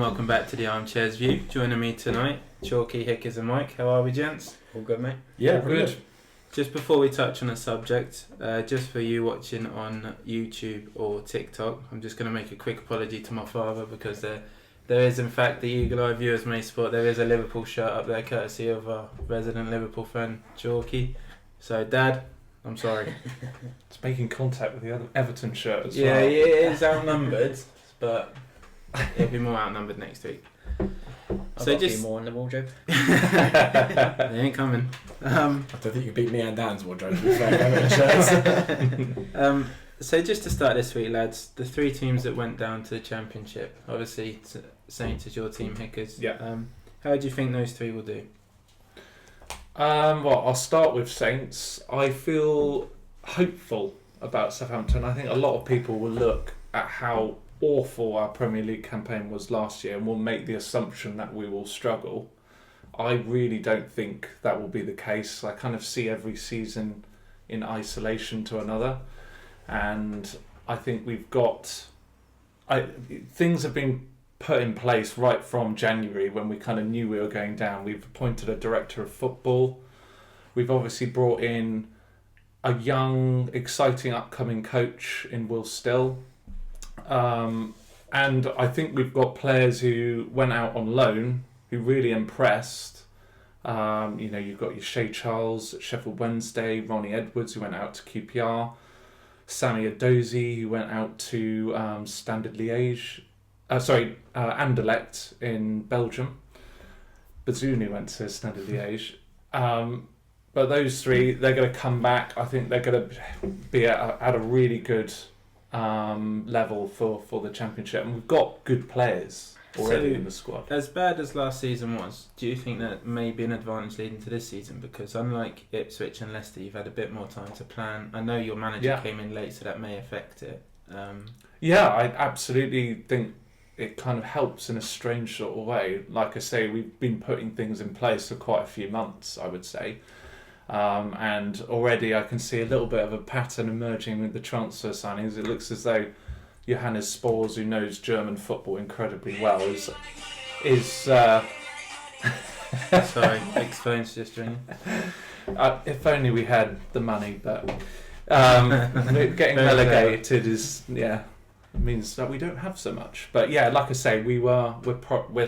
welcome back to the Armchairs View. Joining me tonight, Chalky, Hickers and Mike. How are we, gents? All good, mate? Yeah, good. Just before we touch on the subject, just for you watching on YouTube or TikTok, I'm just going to make a quick apology to my father because there is, in fact, the Eagle Eye viewers may spot, there is a Liverpool shirt up there courtesy of our resident Liverpool fan, Chalky. So, Dad, I'm sorry. It's making contact with the other Everton shirt as yeah, well. Yeah, it is outnumbered, but it'll be more outnumbered next week. I've got a few more in the wardrobe. They ain't coming. I don't think you can beat me and Dan's wardrobe. To be fair, So just to start this week, lads, the three teams that went down to the Championship, obviously Saints is your team, Hickers. Yeah. How do you think those three will do? Well, I'll start with Saints. I feel hopeful about Southampton. I think a lot of people will look at how awful our Premier League campaign was last year and will make the assumption that we will struggle. I really don't think that will be the case. I kind of see every season in isolation to another, and I think we've got things have been put in place right from January when we kind of knew we were going down. We've appointed a director of football. We've obviously brought in a young, exciting upcoming coach in Will Still. And I think we've got players who went out on loan who really impressed. You've got your Shea Charles at Sheffield Wednesday, Ronnie Edwards who went out to QPR, Sammy Adozie who went out to Anderlecht in Belgium. Bazunu went to Standard Liège. But those three, they're going to come back. I think they're going to be at a really good level for the Championship, and we've got good players already in the squad. As bad as last season was, do you think that may be an advantage leading to this season? Because unlike Ipswich and Leicester, you've had a bit more time to plan. I know your manager came in late, so that may affect it. I absolutely think it kind of helps in a strange sort of way. Like I say, we've been putting things in place for quite a few months, I would say. And already I can see a little bit of a pattern emerging with the transfer signings. It looks as though Johannes Spors, who knows German football incredibly well, is Sorry, phone's just ringing. If only we had the money, but getting relegated means that we don't have so much. But yeah, like I say, we're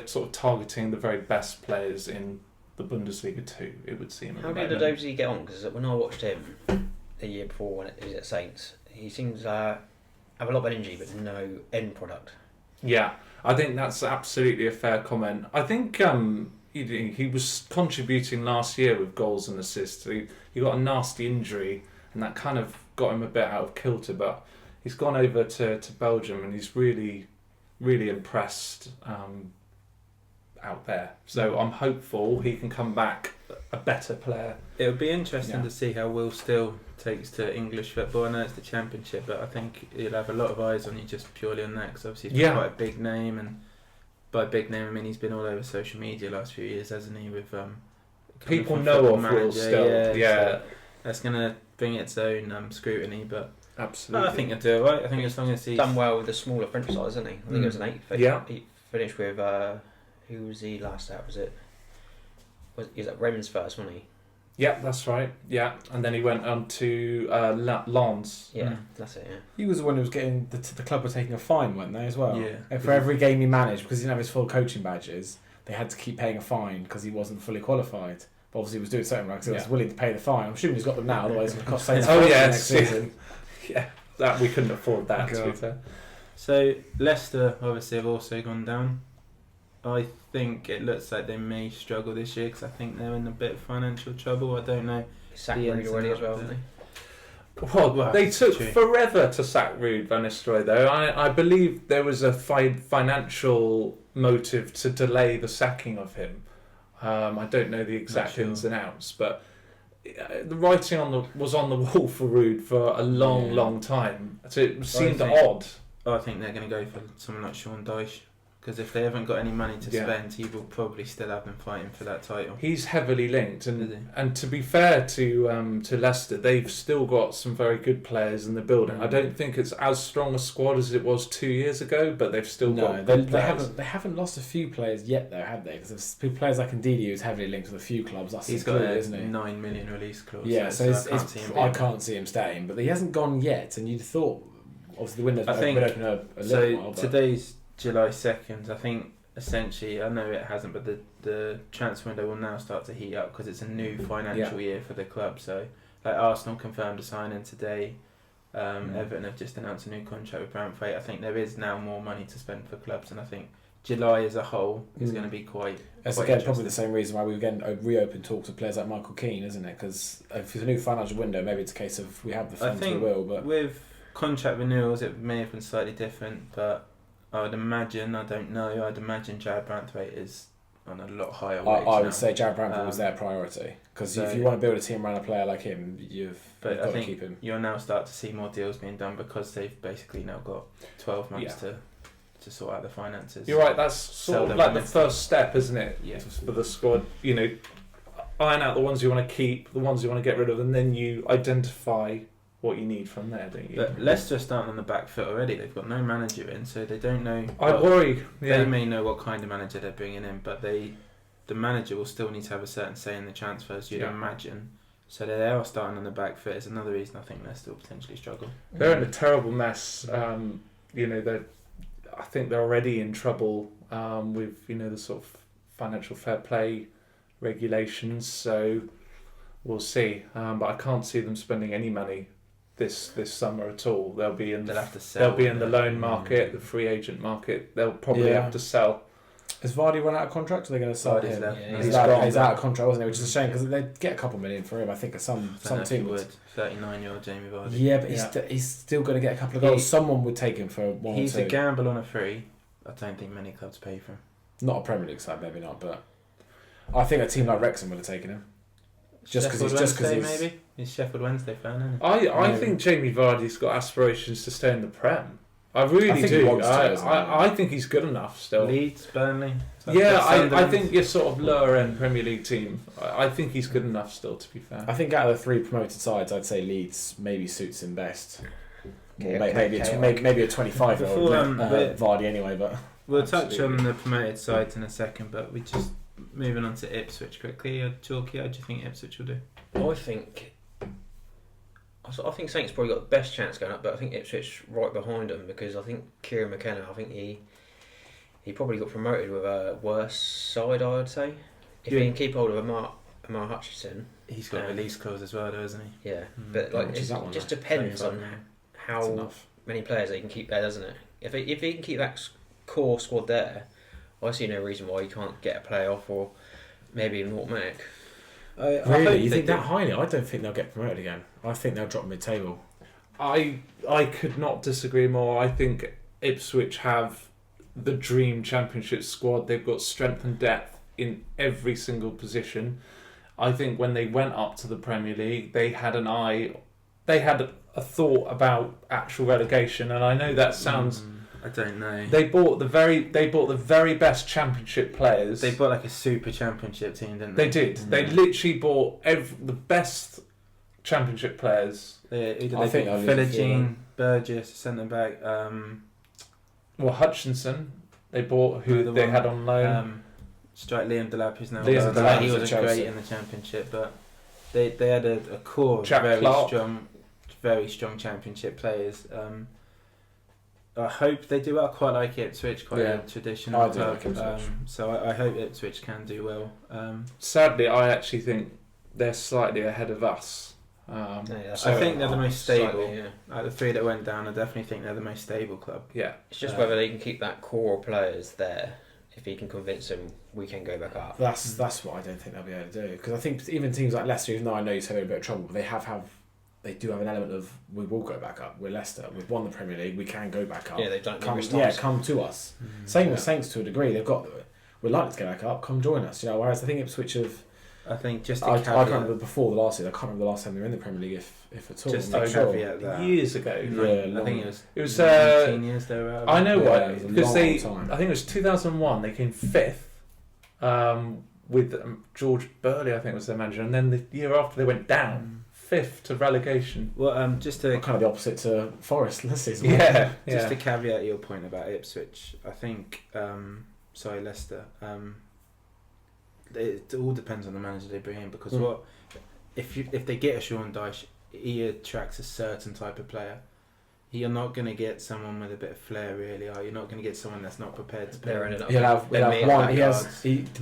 sort of targeting the very best players in the Bundesliga too, it would seem. How did Adozie get on? Because when I watched him the year before when he was at Saints, he seems to have a lot of energy but no end product. Yeah, I think that's absolutely a fair comment. I think he was contributing last year with goals and assists. He got a nasty injury and that kind of got him a bit out of kilter, but he's gone over to Belgium and he's really, really impressed out there. So I'm hopeful he can come back a better player. It would be interesting to see how Will Still takes to English football. I know it's the Championship, but I think he'll have a lot of eyes on you just purely on that, because obviously he's quite a big name, and by big name I mean he's been all over social media the last few years, hasn't he? With people know of Will Still. So that's going to bring its own scrutiny, but absolutely, I think he'll do it right. I think as long as he's done well with the smaller French side, hasn't he? I think it was an 8th. He finished with who was he last out? Was that Rennes first, wasn't he? Yeah, that's right. Yeah, and then he went on to Lens. Yeah, that's it. Yeah, he was the one who was getting the club were taking a fine, weren't they, as well? Yeah. And for every game he managed, because he didn't have his full coaching badges, they had to keep paying a fine because he wasn't fully qualified. But obviously, he was doing something right because he was willing to pay the fine. I'm assuming he's got them now, otherwise it would cost Saints next season. Yeah, that we couldn't afford that. To be fair. So Leicester obviously have also gone down. I think it looks like they may struggle this year because I think they're in a bit of financial trouble. I don't know. Sacked Ruud already as well, haven't they? Well, they took forever to sack Ruud van Nistelrooy, though. I believe there was a financial motive to delay the sacking of him. I don't know the exact ins and outs, but the writing was on the wall for Ruud for a long time. So it seemed odd. I think they're going to go for someone like Sean Dyche, Because if they haven't got any money to spend, he will probably still have them fighting for that title. He's heavily linked, and to be fair to Leicester, they've still got some very good players in the building. I don't think it's as strong a squad as it was 2 years ago, but they've still got good players. They haven't lost a few players yet, though, have they? Because there's players like Ndidi who's heavily linked with a few clubs. He's got a 9 million release clause. Yeah, so I can't see him staying, but he hasn't gone yet. And you'd have thought, obviously, the window's been open a little while. Today's July 2nd, I think. Essentially, I know it hasn't, but the transfer window will now start to heat up because it's a new financial year for the club. So, like Arsenal confirmed a signing today. Everton have just announced a new contract with Brentford. I think there is now more money to spend for clubs, and I think July as a whole is going to be quite. That's again probably the same reason why we again reopen talks with players like Michael Keane, isn't it? Because if it's a new financial window, maybe it's a case of we have the funds, we will. But with contract renewals, it may have been slightly different, but. I'd imagine Jared Branthwaite is on a lot higher wage I would say Jared Branthwaite was their priority because if you want to build a team around a player like him, you've got to keep him. You'll now start to see more deals being done because they've basically now got 12 months to sort out the finances. You're right, that's sort of like the first step, isn't it? Yeah. For the squad, iron out the ones you want to keep, the ones you want to get rid of, and then you identify what you need from there, don't you? But Leicester are starting on the back foot already. They've got no manager in, so they don't know. I worry. Yeah. They may know what kind of manager they're bringing in, but the manager will still need to have a certain say in the transfers, you'd imagine. So they are starting on the back foot. It's another reason I think Leicester will potentially struggle. They're in a terrible mess. I think they're already in trouble with the sort of financial fair play regulations. So we'll see. But I can't see them spending any money this summer at all. They'll be in the loan market, the free agent market. They'll probably have to sell. Has Vardy run out of contract? Or are they going to sell him? He's out of contract, wasn't he? Which is a shame because they'd get a couple million for him. I think some team would. 39-year-old Jamie Vardy. Yeah, but he's still going to get a couple of goals. Someone would take him for one. He's a gamble on a free. I don't think many clubs pay for him. Not a Premier League side, maybe not, but I think a team like Wrexham would have taken him. Just because he's maybe he's Sheffield Wednesday fan, isn't he? I think Jamie Vardy's got aspirations to stay in the Prem. I really do. I think he's good enough still. Leeds, Burnley. I think your sort of lower end Premier League team. I think he's good enough still. To be fair, I think out of the 3 promoted sides, I'd say Leeds maybe suits him best. Maybe a 25-year-old Vardy anyway. But we'll touch on the promoted sides in a second. But we just. Moving on to Ipswich quickly, Chalky, how do you think Ipswich will do? I think Saints probably got the best chance going up, but I think Ipswich right behind them because I think Kieran McKenna, I think he probably got promoted with a worse side, I would say. If he can keep hold of Amar Hutchinson. He's got a release clause as well, though, hasn't he? Yeah, but it just depends on how many players they can keep there, doesn't it? If he can keep that core squad there, I see no reason why you can't get a playoff or maybe an automatic. Really? You think that highly? I don't think they'll get promoted again. I think they'll drop mid-table. I could not disagree more. I think Ipswich have the dream championship squad. They've got strength and depth in every single position. I think when they went up to the Premier League, they had a thought about actual relegation, and I know that sounds. I don't know. They bought the very best championship players. They bought like a super championship team, didn't they? They did. Yeah. They literally bought the best championship players. I think Philogene, Burgess, centre back. Hutchinson. They bought who they had on loan. Strike Liam Delap, who's now. He wasn't great in the championship, but they had a core of very strong championship players. I hope they do well. I quite like Ipswich, quite a traditional club. So I hope Ipswich can do well. Sadly, I actually think they're slightly ahead of us. I think they're the most stable. Out of the 3 that went down, I definitely think they're the most stable club. Yeah, it's just whether they can keep that core of players there. If he can convince them, we can go back up. That's what I don't think they'll be able to do. Because I think even teams like Leicester, even though I know you're having a bit of trouble, but they do have an element of we will go back up. We're Leicester. We've won the Premier League. We can go back up. Yeah, they've done it. Come to us. Same with Saints to a degree. We're likely to get back up. Come join us. Whereas I think Ipswich have I think just I can't remember before the last season. I can't remember the last time they were in the Premier League, if at all. Just I'm to not sure. caveat that. Years ago. I think it was 19 years they were out. I know Yeah, it was a because long time. I think it was 2001. They came fifth with George Burley, I think was their manager, and then the year after they went down fifth to relegation. Well, just to kind of the opposite to Forest this season. Just to caveat your point about Ipswich, I think Leicester. It all depends on the manager they bring in, because if they get a Sean Dyche, he attracts a certain type of player. You're not going to get someone with a bit of flair, really, are you? You're not going to get someone that's not prepared to play. He'll have one.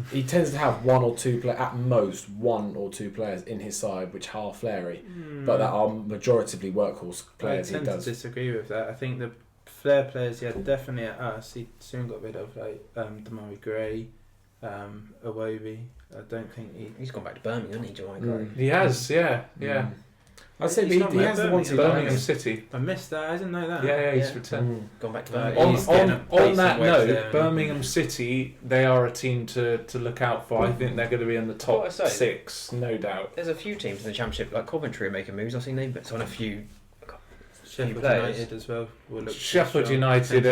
He tends to have one or two at most one or two players in his side which are flary, but that are majoritively workhorse players. I tend to disagree with that. I think the flair players, definitely at us. He soon got rid of Damari Gray, Iwobi. I don't think he's gone back to Birmingham, hasn't he, Damari Gray? He has, yeah. I'd say he has the ones Birmingham City. I missed that. I didn't know that. Yeah, he's returned. Gone back to Birmingham. On that note, Birmingham City, they are a team to look out for. I think they're going to be in the top 6, no doubt. There's a few teams in the Championship, like Coventry, are making moves. I've seen they've been on a few. Sheffield United as well. Sheffield United,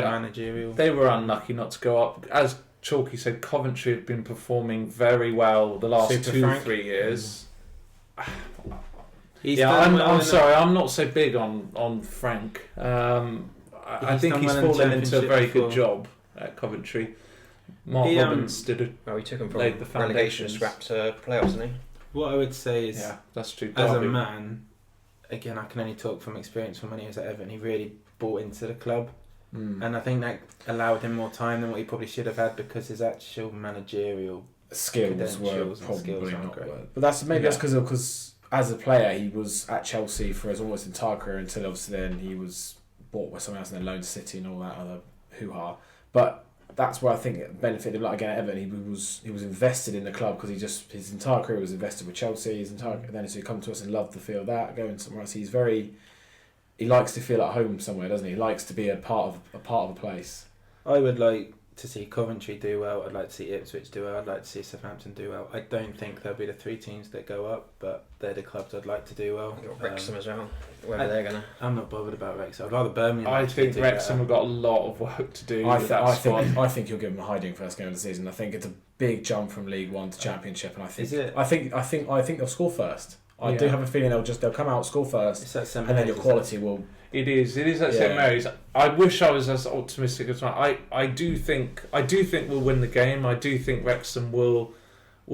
they were unlucky not to go up. As Chalky said, Coventry have been performing very well the last 2-3 years. I'm sorry, I'm not so big on Frank. I think he's fallen into a very good job at Coventry. Mark Robbins did a. He took him from relegation scrap to playoffs, didn't he? What I would say is, that's true. As a man, again, I can only talk from experience from when he was at Everton. He really bought into the club, and I think that allowed him more time than what he probably should have had, because his actual managerial skills were probably not great. But that's because as a player, he was at Chelsea for his almost entire career until obviously then he was bought by someone else and then loaned to City and all that other hoo-ha. But that's where I think it benefited him. Like again, at Everton, he was invested in the club because his entire career was invested with Chelsea. Then so he come to us and loved the feel of that. Going somewhere else, he likes to feel at home somewhere, doesn't he? He likes to be a part of a place. I would like to see Coventry do well. I'd like to see Ipswich do well. I'd like to see Southampton do well. I don't think they'll be the 3 teams that go up, but they're the clubs I'd like to do well. You've got Wrexham as well. Whether they're gonna. I'm not bothered about Wrexham. I'd rather Birmingham. I think Wrexham have got a lot of work to do. I think you'll give them a hiding first game of the season. I think it's a big jump from League One to Championship, and I think they'll score first. I do have a feeling they'll come out, score first, and then your quality will. It is at St Mary's. I wish I was as optimistic as well. I do think we'll win the game. I do think Wrexham will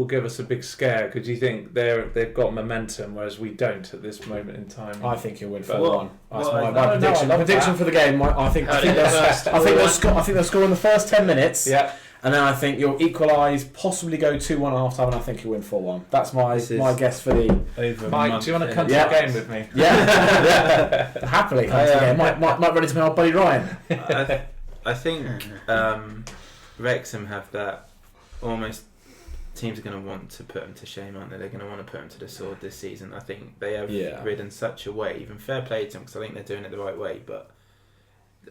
give us a big scare, because you think they've got momentum, whereas we don't at this moment in time. I think you'll win 4-1. That's my prediction. Prediction for the game. I think they'll score in the first 10 minutes. Yeah. And then I think you'll equalise, possibly go 2-1 at half time, and I think you'll win 4-1. That's my guess for the. Mike, do you want to come to the game with me? Yeah, happily come to the game. Might run into my old buddy Ryan. I think Wrexham have that almost. Teams are going to want to put them to shame, aren't they? They're going to want to put them to the sword this season. I think they have ridden such a wave, and fair play to them, because I think they're doing it the right way. But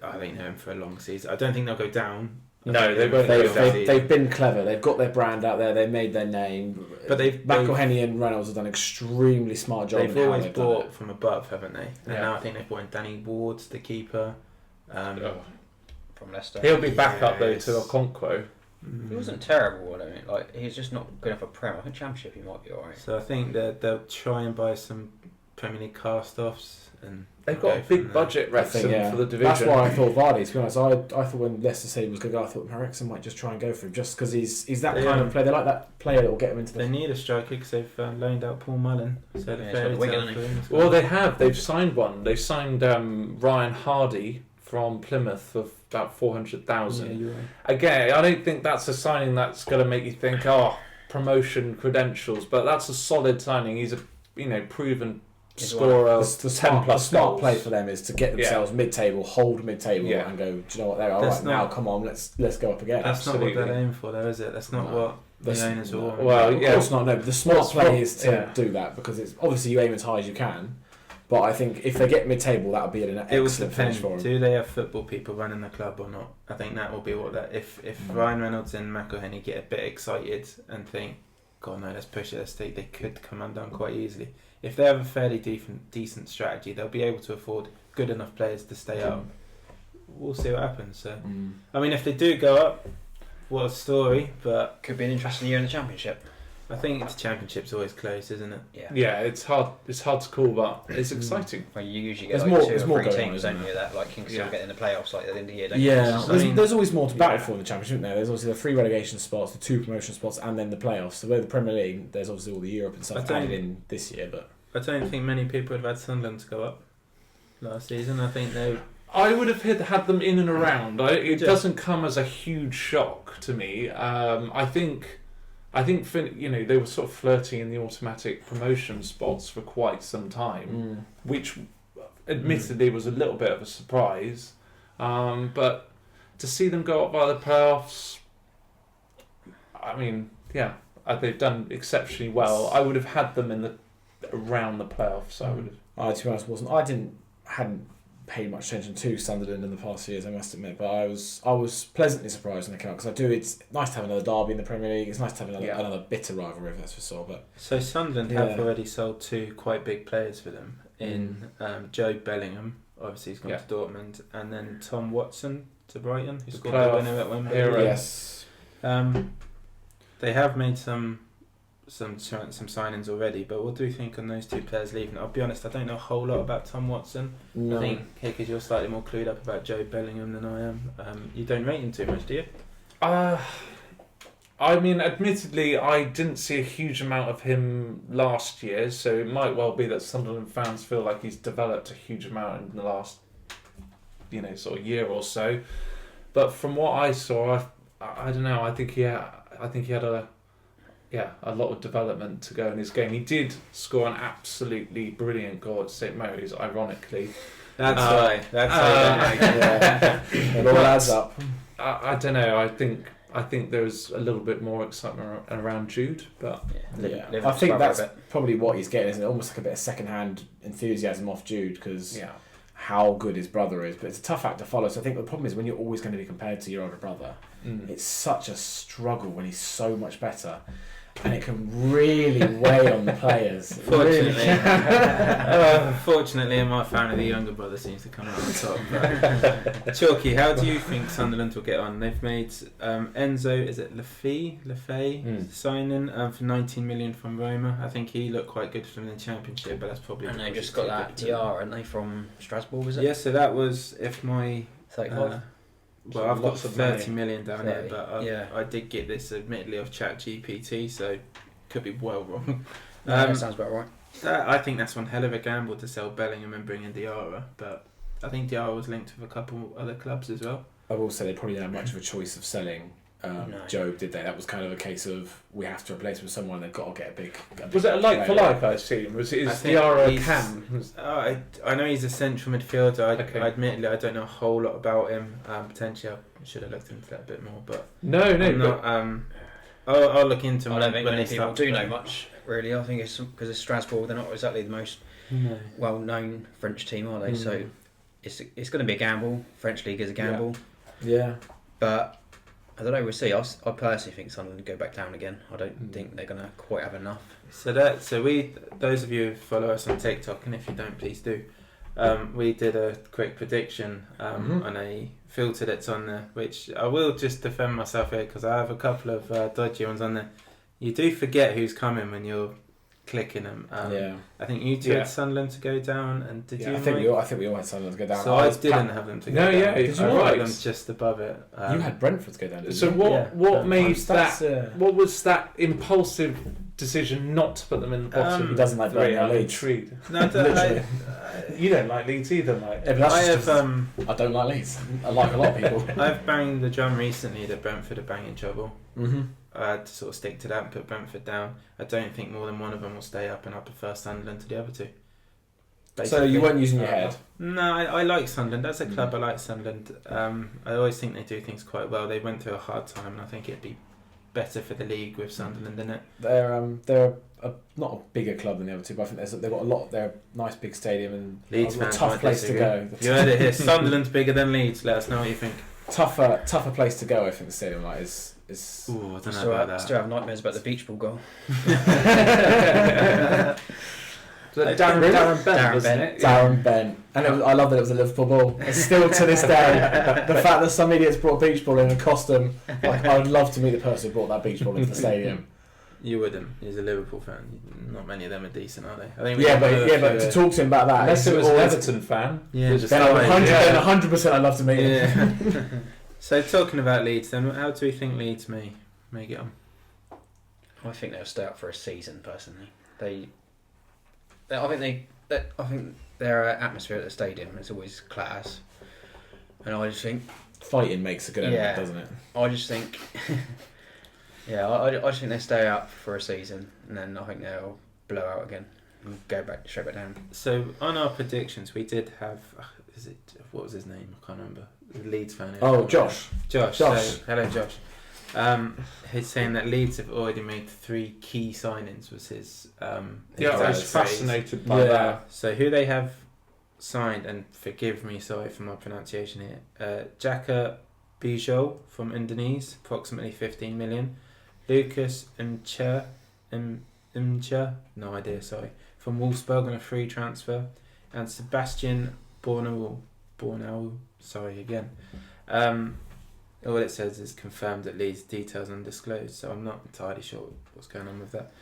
I think they're in for a long season. I don't think they'll go down. No, they've been clever. They've got their brand out there. They've made their name. But McElhenney and Reynolds have done an extremely smart job. They've always bought from above, haven't they? And now I think they've bought in Danny Ward's the keeper from Leicester. He'll be back up though to Okonkwo. He wasn't terrible, I don't think. Like, he's just not good enough for Prem. I think Championship he might be alright. So I think that they'll try and buy some Premier League cast-offs, and they've got a big budget Wrexham for the division. That's why I thought Vardy, to be honest. I thought when Leicester said he was going to go, I thought Wrexham might just try and go for him, just because he's that kind of player. They like that player that will get him into the... They need a striker because they've loaned out Paul Mullen. So well, they have. They've signed one. They've signed Ryan Hardy from Plymouth for about 400,000. Yeah, right. Again, I don't think that's a signing that's going to make you think, promotion credentials, but that's a solid signing. He's a proven scorer. The smart play for them is to get themselves mid-table, hold mid-table, and go, do you know what, they're all right now, come on, let's go up again. That's not what they're aiming for, though, is it? That's not what the owners want. Well, of course not, no, but the smart play is to do that, because it's obviously you aim as high as you can. But I think if they get mid-table, that would be an excellent finish for them. Do they have football people running the club or not? I think that will be what that. If Ryan Reynolds and McElhenney get a bit excited and think, God no, let's push it. They could come undone quite easily. If they have a fairly decent strategy, they'll be able to afford good enough players to stay up. We'll see what happens. So, I mean, if they do go up, what a story! But could be an interesting year in the Championship. I think the Championship's always close, isn't it? Yeah. It's hard to call, but it's exciting. Well, you usually get there's two more or three going teams, on, don't you? That like can still get in the playoffs like at the end of the year. Don't you? There's always more to battle for in the Championship, isn't there? There's obviously the 3 relegation spots, the 2 promotion spots, and then the playoffs. So where the Premier League, there's obviously all the Europe and stuff added in this year. But I don't think many people would have had Sunderland to go up last season. I think I would have had them in and around. It doesn't come as a huge shock to me. I think they were sort of flirting in the automatic promotion spots for quite some time, which admittedly was a little bit of a surprise. But to see them go up by the playoffs, I mean, they've done exceptionally well. I would have had them around the playoffs. I would have. To be honest, hadn't paid much attention to Sunderland in the past years, I must admit, but I was pleasantly surprised when they came out, because it's nice to have another derby in the Premier League. It's nice to have another bitter rivalry, that's for sure. But so Sunderland have already sold 2 quite big players for them in Joe Bellingham, obviously he's gone to Dortmund, and then Tom Watson to Brighton, who scored the winner at Wembley. Yes. They have made some signings already, but what do you think on those 2 players leaving? I'll be honest, I don't know a whole lot about Tom Watson. No. I think, because you're slightly more clued up about Joe Bellingham than I am. You don't rate him too much, do you? I mean, admittedly, I didn't see a huge amount of him last year, so it might well be that Sunderland fans feel like he's developed a huge amount in the last, sort of year or so. But from what I saw, I don't know. I think he had a lot of development to go in his game. He did score an absolutely brilliant goal at St Mary's, ironically. That's right. It all adds up. I don't know. I think there was a little bit more excitement around Jude, but I think that's probably what he's getting, isn't it? Almost like a bit of second-hand enthusiasm off Jude, because how good his brother is. But it's a tough act to follow. So I think the problem is when you're always going to be compared to your older brother, it's such a struggle when he's so much better. And it can really weigh on the players. Fortunately, in my family, the younger brother seems to come out on top. Chalky, how do you think Sunderland will get on? They've made Enzo, is it Lefay signing for 19 million from Roma. I think he looked quite good for them in the Championship, but that's probably. And they just got that TR, aren't they, from Strasbourg? Was it? Yeah, so that was if my 35. Well, I've got 30 million down 30, here, but I did get this admittedly off ChatGPT, so could be well wrong. That sounds about right. I think that's one hell of a gamble to sell Bellingham and bring in Diarra, but I think Diarra was linked with a couple other clubs as well. I will say they probably didn't have much of a choice of selling Job, did they? That was kind of a case of we have to replace him with someone. They've got to get a big. Was it a like for like? I assume was Diarra Cam? I know he's a central midfielder. Admittedly, I don't know a whole lot about him. Potentially, I should have looked into that a bit more. But I'll look into. I don't think many people do know much. Really, I think it's because it's Strasbourg. They're not exactly the most well-known French team, are they? So it's going to be a gamble. French league is a gamble. Yeah. But I don't know. We'll see. I personally think Sunderland go back down again. I don't think they're going to quite have enough. So we, those of you who follow us on TikTok, and if you don't, please do. We did a quick prediction on a filter that's on there, which I will just defend myself here because I have a couple of dodgy ones on there. You do forget who's coming when you're clicking them. I think you two had Sunderland to go down, and did you? I think we all had Sunderland to go down. So I didn't have them to go down. Did you write them just above it? You had Brentford to go down. So what made that? What was that impulsive decision not to put them in the bottom? He doesn't like Leeds. I'm intrigued. No, you don't like Leeds either, mate. I don't like Leeds. I like a lot of people. I've banged the drum recently that Brentford are banging trouble. I had to sort of stick to that and put Brentford down. I don't think more than one of them will stay up, and I prefer Sunderland to the other two. Basically, so you weren't using your head? No, I like Sunderland. That's a club I like Sunderland. I always think they do things quite well. They went through a hard time, and I think it'd be better for the league with Sunderland in it. They're not a bigger club than the other two, but I think they've got a lot. They're a nice big stadium and Leeds a tough place to go. You heard it here. Sunderland's bigger than Leeds. Let us know what you think. Tougher place to go. I think the stadium is Ooh, I don't know about that. Still have nightmares about the beach ball goal. Darren Bent, wasn't it? Darren Bent. And I love that it was a Liverpool ball. It's still to this day, the fact that some idiots brought a beach ball in and cost them. Like, I would love to meet the person who brought that beach ball into the stadium. You wouldn't. He's a Liverpool fan. Not many of them are decent, are they? I think but to talk to him about that, unless it was an Everton fan, then 100% I'd love to meet him. So talking about Leeds, then, how do we think Leeds may get on? I think they'll stay up for a season. Personally, I think their atmosphere at the stadium is always class, and I just think fighting makes a good element, doesn't it? I just think, I just think they stay up for a season, and then I think they'll blow out again and go straight back down. So on our predictions, we did have what was his name? I can't remember. The Leeds fan. Josh. So, hello, Josh. He's saying that Leeds have already made 3 key signings. Was his I was fascinated by that. So who they have signed, and forgive me, sorry for my pronunciation here. Jaka Bijol from Indonesia, approximately 15 million. Lucas Imcha, no idea, sorry, from Wolfsburg on a free transfer, and Sebastian Bornau, sorry again. All it says is confirmed that Leeds, details undisclosed, so I'm not entirely sure what's going on with that.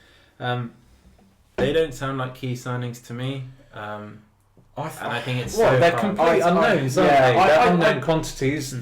They don't sound like key signings to me. And I think it's they're complete unknowns, aren't they? They're unknown quantities.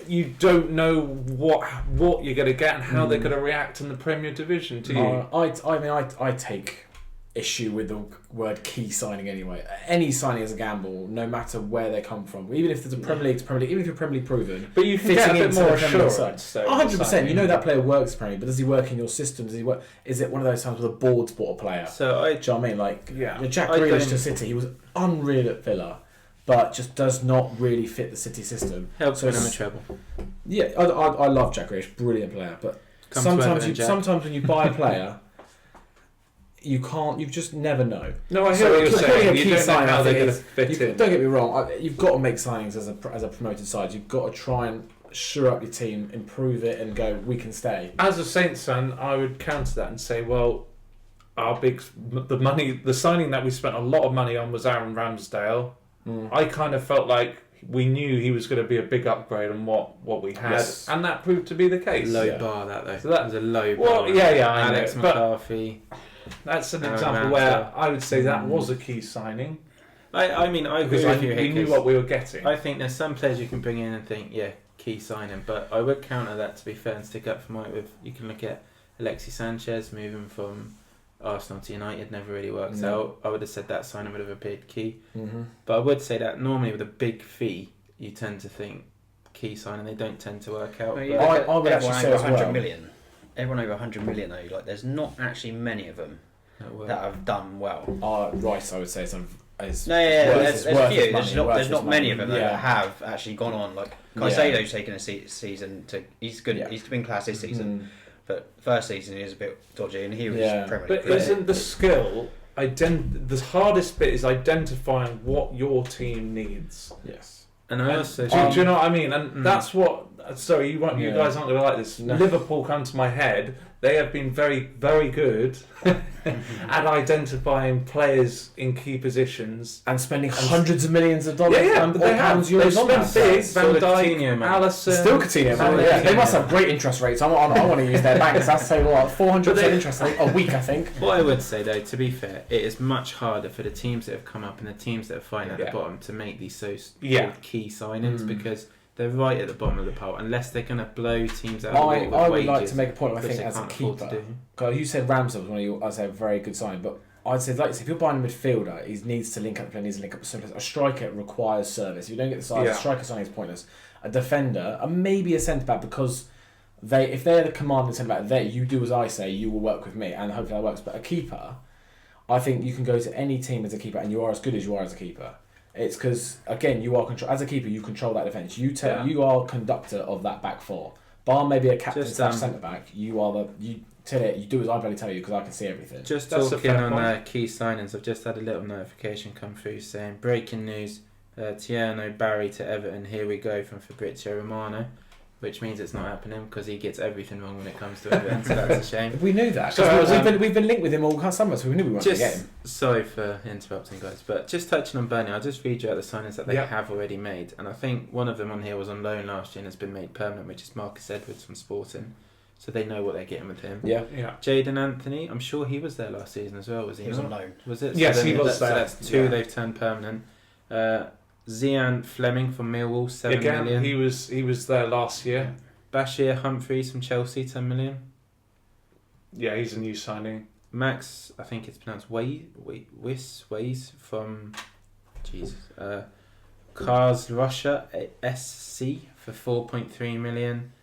You don't know what you're going to get and how they're going to react in the Premier Division, do you? I take issue with the word key signing anyway. Any signing is a gamble, no matter where they come from. Even if there's a Premier League to Premier League, even if you're Premier League proven, but you can get a bit more assurance. 100%. You know that player works Premier League, but does he work in your system? Does he work? Is it one of those times where the board's bought a player? So do you know what I mean? Like Jack Grealish to City, he was unreal at Villa, but just does not really fit the City system. Helps win him a treble. Yeah, I love Jack Grealish, brilliant player, but sometimes when you buy a player. You just never know. No, I hear what you're saying. You don't know how they're going to fit in. Don't get me wrong. You've got to make signings as a promoted side. You've got to try and shore up your team, improve it, and go, we can stay. As a Saints fan, I would counter that and say, well, the signing that we spent a lot of money on was Aaron Ramsdale. I kind of felt like we knew he was going to be a big upgrade on what we had, and that proved to be the case. Low bar, that though. So that was a low bar. Well, I Alex know, McCarthy. That's an example where I would say that was a key signing. I agree with you. We knew what we were getting. I think there's some players you can bring in and think, key signing, but I would counter that, to be fair, and stick up for Mike with. You can look at Alexis Sanchez moving from Arsenal to United, never really works out. I would have said that signing would have appeared key. But I would say that normally with a big fee, you tend to think key signing. They don't tend to work out. I would actually say as well. Everyone over 100 million though, like there's not actually many of them that have done well. Rice, I would say, there's a few. There's not many of them that have actually gone on. Like Caicedo's taken a season to. He's good. He's been class this season, but first season he was a bit dodgy, and he was Premier League. But isn't the skill? The hardest bit is identifying what your team needs. Yes. And I also do you know what I mean? And that's what. Sorry, you guys aren't going to like this. No. Liverpool come to my head. They have been very, very good at identifying players in key positions and spending hundreds of millions of dollars. But they have. They've spent big. Van Dijk, Alisson, still Coutinho. They must have great interest rates. I want to use their banks. That's say 400% interest rate a week, I think. What I would say though, to be fair, it is much harder for the teams that have come up and the teams that are fighting at the bottom to make these key signings because they're right at the bottom of the pile unless they're going to blow teams out. I would like to make a point. I think as a keeper, you said Ramsdale was one of you. I'd say a very good sign, but I'd say if you're buying a midfielder, he needs to link up. Needs to link up with service. A striker requires service. If you don't get the size, a striker signing is pointless. A defender, and maybe a centre back, because if they're the commanding centre back, you do as I say. You will work with me, and hopefully that works. But a keeper, I think you can go to any team as a keeper, and you are as good as you are as a keeper. It's because again, you are as a keeper, you control that defence. You are conductor of that back four. Bar maybe a captain / centre back. You do as I bloody tell you because I can see everything. Just talking on key signings, I've just had a little notification come through saying breaking news: Tierno Barry to Everton. Here we go from Fabrizio Romano. which means it's not happening because he gets everything wrong when it comes to Everton, so that's a shame. We knew that. We've been linked with him all summer, so we knew we weren't going to get him. Sorry for interrupting, guys, but just touching on Burnley, I'll just read you out the signings that they have already made, and I think one of them on here was on loan last year and has been made permanent, which is Marcus Edwards from Sporting. So they know what they're getting with him. Yeah. Jaden Anthony, I'm sure he was there last season as well, was he? He was on loan. Was it? Yes, so he was there. So that's two they've turned permanent. Zian Fleming from Millwall, 7 million. He was there last year. Bashir Humphreys from Chelsea, 10 million. Yeah, he's a new signing. Max, I think it's pronounced Ways from Cars Russia SC for 4.3 million.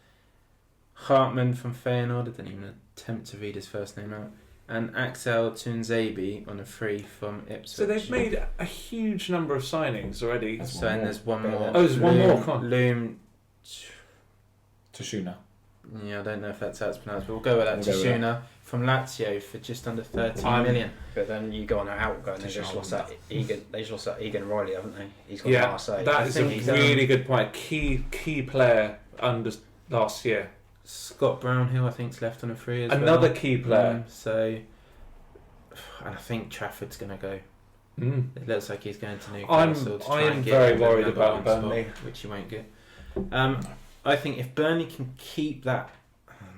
Hartman from Feyenoord, I didn't even attempt to read his first name out. And Axel Tunzabi on a free from Ipswich. So they've made a huge number of signings already. And there's one more. Oh, there's one more. Loom Tashuna. Yeah, I don't know if that's how it's pronounced, but we'll go with that. Tashuna from Lazio for just under 13 million. But then you go on an outgo and they just lost that Egan. They just lost that Egan Riley, haven't they? He's got Marseille. That is a really good point. Key player under last year. Scott Brownhill, I think, is left on a free as Another key player. And I think Trafford's going to go. It looks like he's going to Newcastle. I am very worried about Burnley, which you won't get. I think if Burnley can keep that,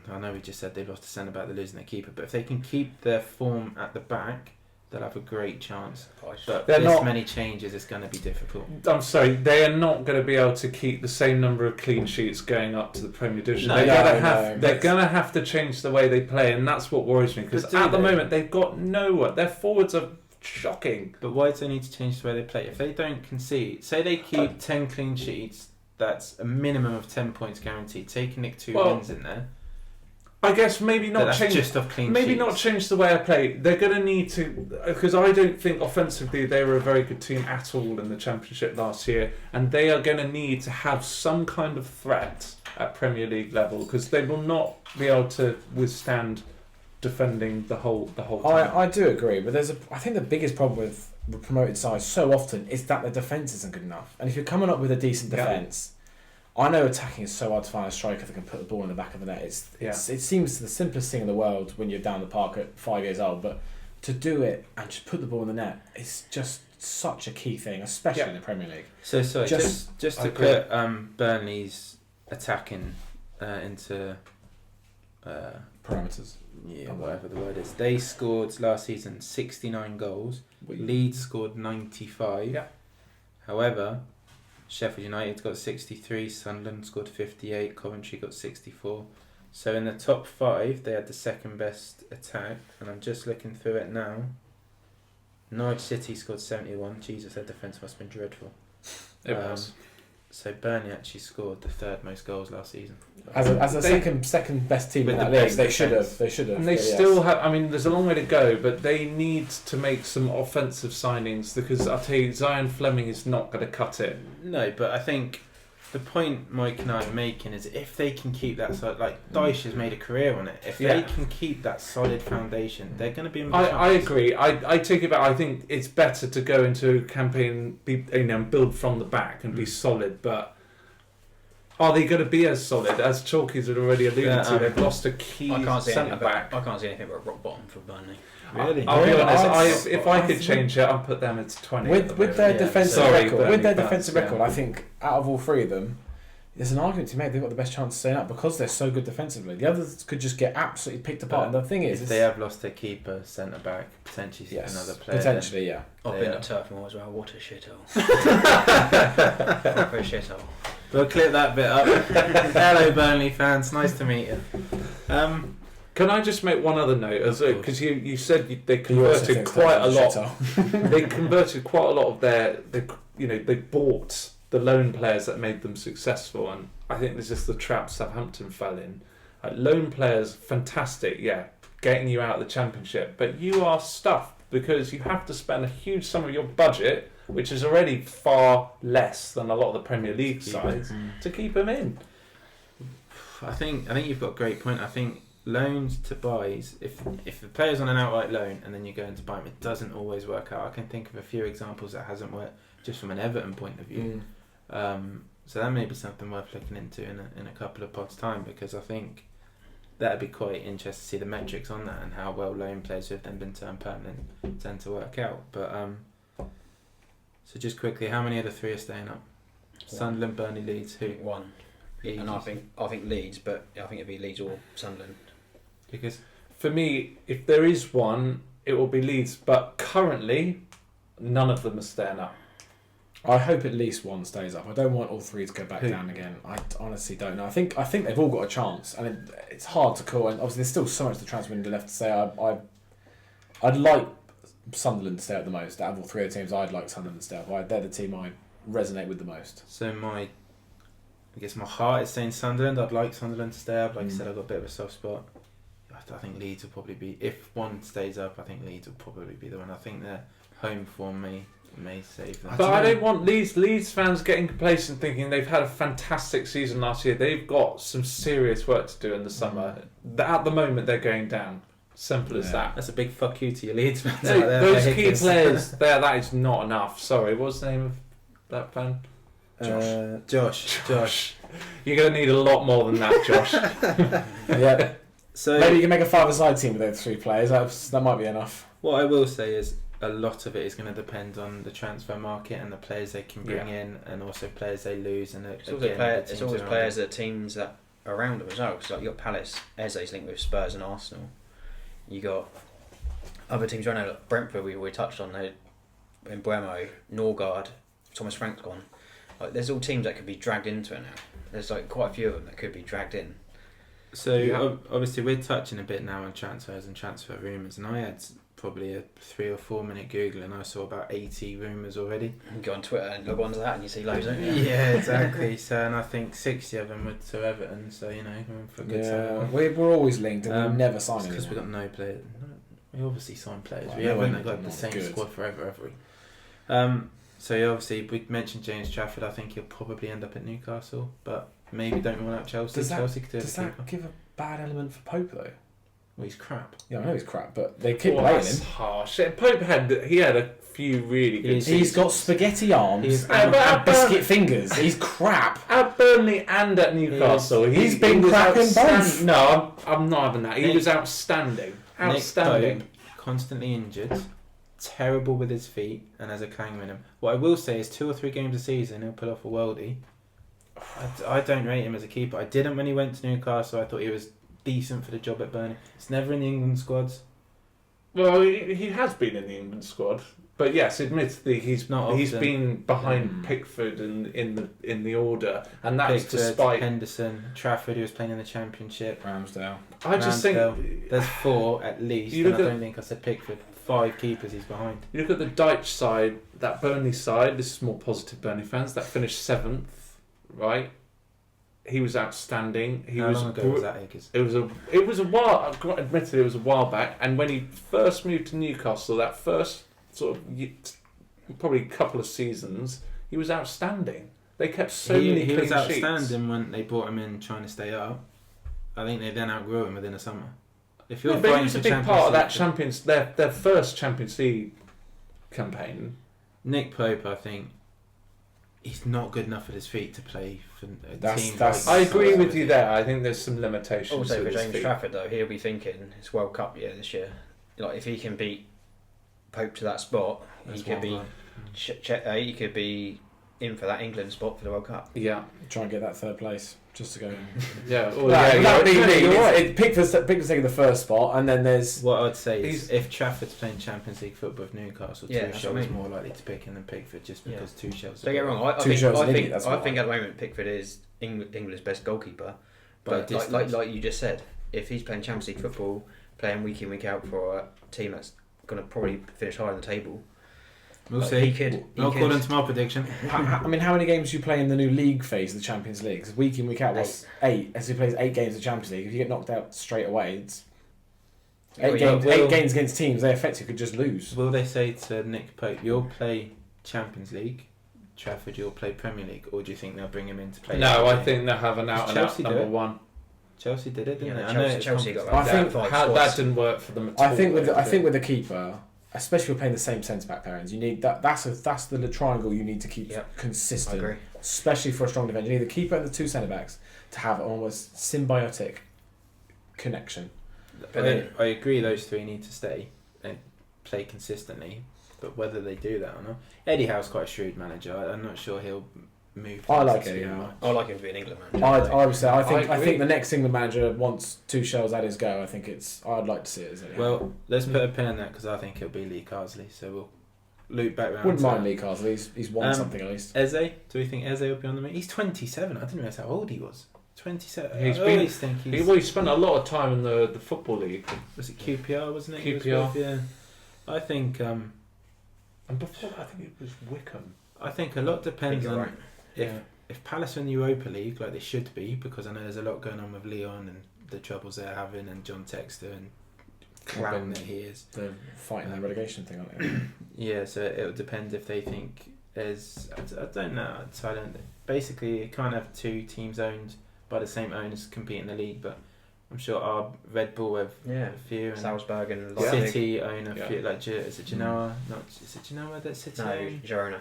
I know we just said they've lost a centre back, they're losing their keeper, but if they can keep their form at the back, they'll have a great chance. But many changes, it's going to be difficult. I'm sorry, they are not going to be able to keep the same number of clean sheets going up to the Premier Division. They're going to have to change the way they play, and that's what worries me, because at the moment they've got nowhere. Their forwards are shocking. But why do they need to change the way they play? If they don't concede, say they keep 10 clean sheets, that's a minimum of 10 points guaranteed. Say you can nick 2 wins in there. I guess maybe not change. Just off clean maybe sheets. Not change the way I play. They're going to need to, because I don't think offensively they were a very good team at all in the Championship last year, and they are going to need to have some kind of threat at Premier League level, because they will not be able to withstand defending the whole time. I do agree, but I think the biggest problem with promoted sides so often is that the defence isn't good enough, and if you're coming up with a decent defence. I know attacking is so hard to find a striker that can put the ball in the back of the net. It seems the simplest thing in the world when you're down the park at 5 years old, but to do it and just put the ball in the net is just such a key thing, especially in the Premier League. So sorry, just to put Burnley's attacking into parameters. Yeah, whatever the word is. They scored last season 69 goals. Leeds scored 95. Yeah. However, Sheffield United got 63, Sunderland scored 58, Coventry got 64. So in the top 5, they had the second best attack, and I'm just looking through it now. Norwich City scored 71. Jesus, their defence must have been dreadful. It was. So Burnley actually scored the third most goals last season. As a second best team in that league, they should have. And they still have. I mean, there's a long way to go, but they need to make some offensive signings, because I'll tell you, Zian Fleming is not going to cut it. No, but I think the point Mike and I are making is if they can keep that solid, like Dyche has made a career on it. If they can keep that solid foundation, they're going to be in. I agree. I take it back. I think it's better to go into a campaign, build from the back and be solid. But are they going to be as solid as Chalky's had already alluded to? They've lost a key centre back. I can't see anything but rock bottom for Burnley. Really? I'll be honest. If I could change it, I'd put them at 20. With their defensive record, I think out of all three of them, there's an argument to make they've got the best chance of staying up because they're so good defensively. The others could just get absolutely picked apart. And the thing is, if they have lost their keeper, centre back, potentially another player. Potentially, yeah. I've been at Turf Moor as well. What a shithole. Proper shithole. We'll clip that bit up. Hello, Burnley fans. Nice to meet you. Can I just make one other note? Because you said they converted quite a lot. They converted quite a lot of they bought the loan players that made them successful, and I think this is the trap Southampton fell in. Loan players, fantastic, getting you out of the Championship, but you are stuffed because you have to spend a huge sum of your budget, which is already far less than a lot of the Premier League sides, to keep them in. I think you've got a great point. I think loans to buys, if the player's on an outright loan and then you go in to buy him, it doesn't always work out. I can think of a few examples that hasn't worked just from an Everton point of view. So that may be something worth looking into in a couple of pods' time, because I think that'd be quite interesting to see the metrics on that and how well loan players who have then been turned permanent tend to work out. But so just quickly, how many of the 3 are staying up? Sunderland, Burnley, Leeds. Who? 1. Leeds. And I think Leeds, but I think it'd be Leeds or Sunderland. Because for me, if there is one, it will be Leeds. But currently, none of them are staying up. I hope at least one stays up. I don't want all 3 to go back down again. I honestly don't know. I think they've all got a chance, and it's hard to call. And obviously, there's still so much the transfer window left to say. I'd like Sunderland to stay up the most. Out of all 3 of the teams, I'd like Sunderland to stay up. They're the team I resonate with the most. so I guess my heart is saying Sunderland. I'd like Sunderland to stay up. Like I said, I've got a bit of a soft spot. I think Leeds will probably be, if one stays up, I think Leeds will probably be the one. I think their home form may save them. But I don't want Leeds fans getting complacent thinking they've had a fantastic season last year. They've got some serious work to do in the summer. At the moment, they're going down. Simple as that. That's a big fuck you to your Leeds fans No, out there. those key players, that is not enough. Sorry, what's the name of that fan? Josh. You're going to need a lot more than that, Josh. Yeah. So maybe you can make a 5-a-side team with those 3 players. That might be enough. What I will say is a lot of it is going to depend on the transfer market and the players they can bring in, and also players they lose. And it's always players that teams that are around them as well. Because like you got Palace, Eze's linked with Spurs and Arsenal. You got other teams around there, like Brentford. We touched on there, in Buemo, Norgard, Thomas Frank's gone. Like there's all teams that could be dragged into it now. There's like quite a few of them that could be dragged in. So obviously we're touching a bit now on transfers and transfer rumours, and I had probably a 3 or 4 minute Google and I saw about 80 rumours already. You go on Twitter and log on to that and you see loads, don't you? Yeah, exactly. So, and I think 60 of them were to Everton, so you know, for a good time. We're always linked and we never sign because we've got no players. We obviously sign players. Well, we haven't got the same squad forever, have we? So obviously we mentioned James Trafford. I think he'll probably end up at Newcastle, but maybe don't rule out Chelsea. Chelsea could do does that give a bad element for Pope though? Well, he's crap. Yeah, I know he's crap, but they keep playing him. Harsh. Pope had a few really good. He's got spaghetti arms and biscuit fingers. He's crap. At Burnley and at Newcastle, he's been crap in both. No, I'm not having that. He was outstanding. Outstanding. Nick Pope, constantly injured, terrible with his feet, and has a clanger in him. What I will say is 2 or 3 games a season he'll pull off a worldie. I don't rate him as a keeper. I didn't when he went to Newcastle. I thought he was decent for the job at Burnley. It's never in the England squads. Well, he has been in the England squad, but yes, admittedly he's been behind Pickford in the order, and that's despite Henderson, Trafford, who was playing in the Championship, Ramsdale. I just think there's 4 at least. And I don't think I said Pickford. 5 keepers he's behind. You look at the Dyche side, that Burnley side. This is more positive Burnley fans. That finished 7th, right? He was outstanding. How long ago was that, Akers? It was a while. Admittedly, it was a while back. And when he first moved to Newcastle, that first sort of probably couple of seasons, he was outstanding. They kept so many clean sheets. He was outstanding when they brought him in trying to stay up. I think they then outgrew him within a summer. If you're but he was a big part of that their first Champions League campaign. Nick Pope, I think, he's not good enough at his feet to play for a team. I agree with you there. I think there's some limitations. Also for James Trafford though, he'll be thinking it's World Cup year this year. Like if he can beat Pope to that spot, he could be in for that England spot for the World Cup. Yeah, try and get that 3rd place. Just to go. Yeah, you're right. Pickford's taking the 1st spot, and then there's what I'd say is if Trafford's playing Champions League football with Newcastle, Tuchel is more likely to pick him than Pickford, just because Tuchel's. Don't get me wrong. I think at the moment Pickford is England's best goalkeeper, but like you just said, if he's playing Champions League football, playing week in week out for a team that's going to probably finish higher in the table. We'll see. According to my prediction. I mean, how many games do you play in the new league phase of the Champions League? Because week in, week out, was 8. As he plays 8 games of Champions League, if you get knocked out straight away, it's 8 games against teams they effectively could just lose. Will they say to Nick Pope, you'll play Champions League, Trafford, you'll play Premier League, or do you think they'll bring him in to play? No, I think they'll have an out number 1. Chelsea did it, didn't they? Chelsea got that didn't work for them at all. I think with the keeper, especially with playing the same centre back pairings, you need that's the triangle you need to keep consistent. I agree. especially for a strong defence. You need the keeper and the two centre backs to have an almost symbiotic connection. But I agree those three need to stay and play consistently, but whether they do that or not. Eddie Howe's quite a shrewd manager. I'm not sure he'll move. I like Eddie Howe. I like him to be an England manager. I would say I think the next England manager wants Tuchel's at his go. I think I'd like to see it as Eddie Howe. Well, let's put a pin in that because I think it'll be Lee Carsley. So we'll loop back round. Wouldn't mind Lee Carsley. He's won something at least. Eze, do we think Eze will be on the move? He's 27. I didn't realise how old he was. 27. He always spent a lot of time in the football league. Was it QPR? Wasn't it? QPR. Yeah. I think. And before that, I think it was Wickham. I think a lot depends on if Palace are in the Europa League, like they should be, because I know there's a lot going on with Leon and the troubles they're having, and John Textor and clown that he is. They're fighting the relegation thing, aren't they? Yeah, so it'll depend if they think I don't know. Basically, you can't have two teams owned by the same owners compete in the league, but I'm sure our Red Bull have a few, and Salzburg and City own a few. Like, is it Genoa? Is it Genoa that City own? Girona.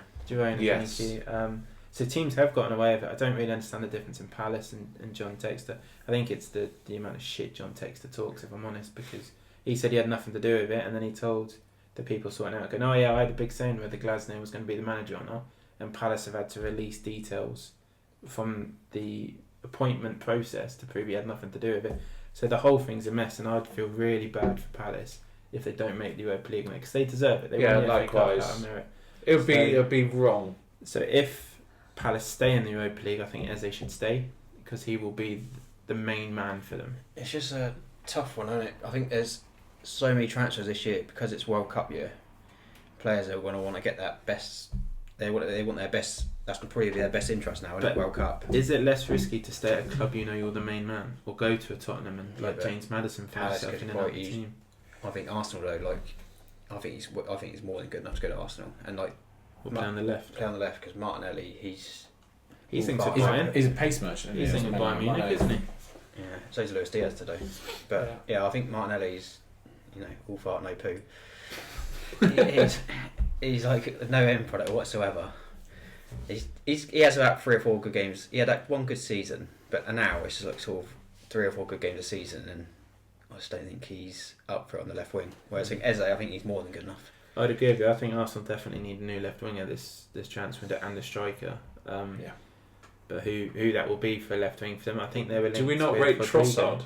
Yes. Thank you. So teams have gotten away with it. I don't really understand the difference in Palace and John Textor. I think it's the amount of shit John Textor talks, if I'm honest, because he said he had nothing to do with it, and then he told the people sorting out, going, "Oh yeah, I had a big say in whether Glasner was going to be the manager or not," and Palace have had to release details from the appointment process to prove he had nothing to do with it. So the whole thing's a mess, and I'd feel really bad for Palace if they don't make the Europa League, because they deserve it. They won the FA Cup out of merit. It would be wrong. So if Palace stay in the Europa League, I think Eze should stay, because he will be the main man for them. It's just a tough one, isn't it? I think there's so many transfers this year because it's World Cup year. Players are going to want to get that best. They want their best. That's probably their best interest now in the World Cup. Is it less risky to stay at a club you know you're the main man, or go to a Tottenham and James Madison found himself in another team? I think Arsenal though, I think he's more than good enough to go to Arsenal, and play on the left. Play on the left because Martinelli, he's thinks of Bayern. He's a pace merchant. He's thinking of Bayern Munich, isn't he? Yeah, so is Luis Diaz today. But I think Martinelli's, all fart no poo. He's like no end product whatsoever. He has about 3 or 4 good games. He had that one good season, but now it's just like sort of 3 or 4 good games a season, and I just don't think he's up for it on the left wing. Whereas I think Eze, I think he's more than good enough. I'd agree with you. I think Arsenal definitely need a new left winger this transfer window, and a striker. But who that will be for left wing for them? I think they were. Do we not rate Trossard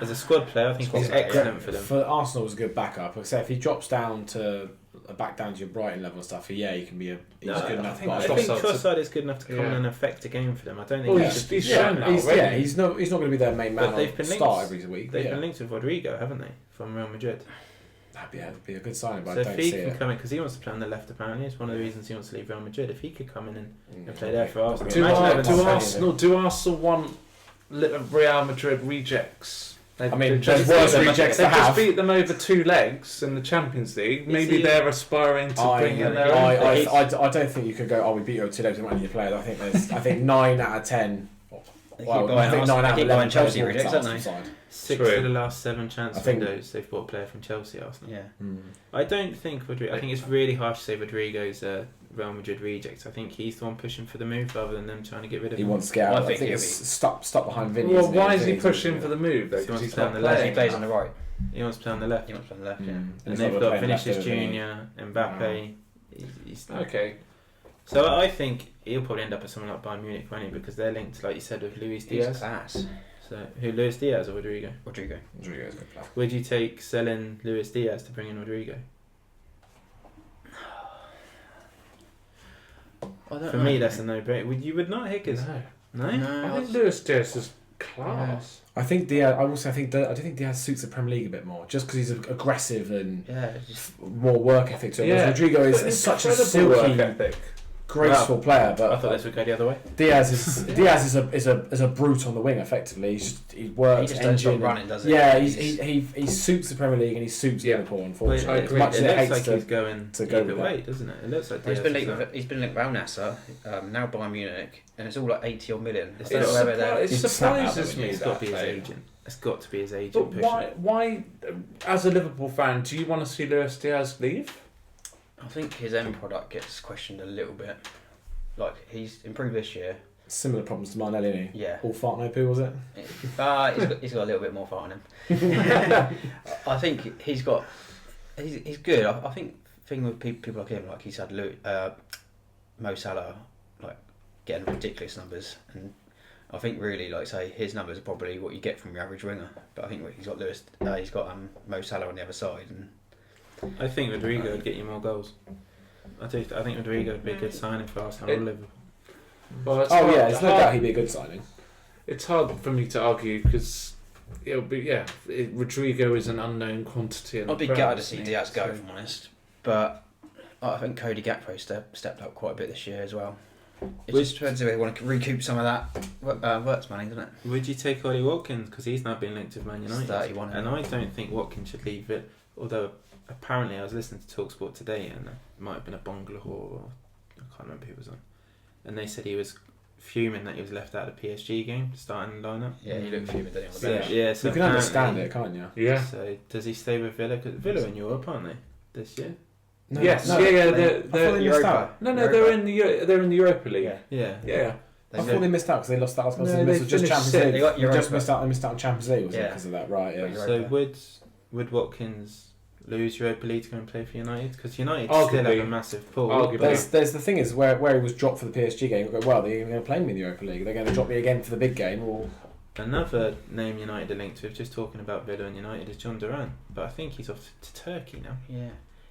as a squad player? I think he's excellent for them. For Arsenal, was a good backup. Except if he drops down to back down to your Brighton level and stuff, he can be good enough. I think Trossard is good enough to come in and affect a game for them. I don't think he's shown that already. He's not going to be their main man. But start every week. They've been linked with Rodrigo, haven't they, from Real Madrid? That'd be a good sign, but so I don't if he see can it. come in, because he wants to play on the left apparently, it's one of the reasons he wants to leave Real Madrid. If he could come in and play there for Arsenal. Do Arsenal want Real Madrid rejects? There's worse rejects to have. They just beat them over 2 legs in the Champions League. Maybe they're aspiring to bring in their own. I don't think you could go, we beat you over 2 legs and one of your players. I think 9 out of 10. I think 9 out of 11 Chelsea rejects, don't they? 6 of the last 7 chance windows they've bought a player from Chelsea, Arsenal. Yeah. I don't think Rodrigo. I think it's really harsh to say Rodrigo's a Real Madrid reject. I think he's the one pushing for the move rather than them trying to get rid of him. He wants to get out. I think it's stuck behind Vinny. Well, why is he pushing for the move though? Because he's play on the left. He plays on the right. He wants to play on the left. Yeah. And they've got Vinicius Junior, Mbappe. He's okay. So I think he'll probably end up at someone like Bayern Munich, won't he? Because they're linked, like you said, with Luis Diaz. He's class. So who, Luis Diaz or Rodrigo? Rodrigo's a good player. Would you take selling Luis Diaz to bring in Rodrigo? For me, that's a no-brainer. You would not, Hickers? No. I think Luis Diaz is class. I think Diaz. I do think Diaz suits the Premier League a bit more, just because he's aggressive and more work ethic to him. Yeah. Rodrigo is such a silky, graceful player, but I thought this would go the other way. Diaz is a brute on the wing. Effectively, he works. He just don't running, does he? Yeah, he suits the Premier League and he suits Liverpool. Unfortunately, as much as it looks like he's going to go away, doesn't it? It looks like he's been linked with Al Nassr, now Bayern Munich, and it's all like 80 odd million. It surprises me. It's got to be his agent. It's got to be his agent. But why, as a Liverpool fan, do you want to see Luis Diaz leave? I think his end product gets questioned a little bit. he's improved this year. Similar problems to Martinelli. Yeah. All fart no poo, was it? He's got a little bit more fart in him. I think he's good. I think thing with people like him, like he's had Mo Salah getting ridiculous numbers, and I think really say his numbers are probably what you get from your average winger. But I think he's got Mo Salah on the other side, and I think Rodrigo would get you more goals. I think Rodrigo would be a good signing for Arsenal or Liverpool. Well, there's no doubt he'd be a good signing. It's hard for me to argue because Rodrigo is an unknown quantity. I'd be glad to see Diaz go, if I'm honest. But I think Cody Gakpo stepped up quite a bit this year as well. It just depends if they want to recoup some of that Wirtz money, doesn't it? Would you take Ollie Watkins? Because he's now been linked with Man United. 31. And I don't think Watkins should leave it. Although apparently I was listening to TalkSport today, and it might have been a Bangladesh or I can't remember who was on. And they said he was fuming that he was left out of the PSG game, starting lineup. Yeah, he looked fuming, didn't he, on the bench? Yeah, so you can understand it, can't you? Yeah. So does he stay with Villa? Because Villa are in Europe, aren't they, this year? No, yes. No, They're Europa. They're in the Europa League. Yeah. I thought they missed out because they lost that. No, they just Champions League. They just missed out. They missed out on Champions League, was it? Because of that, right? Yeah. So would Watkins lose Europa League to go and play for United? Because United Arguably. still have a massive pool. There's the thing is where he was dropped for the PSG game. You go, well, they're going to play me in the Europa League. They're going to drop me again for the big game. Or another name United are linked with, just talking about Villa and United, is John Duran. But I think he's off to Turkey now. Yeah.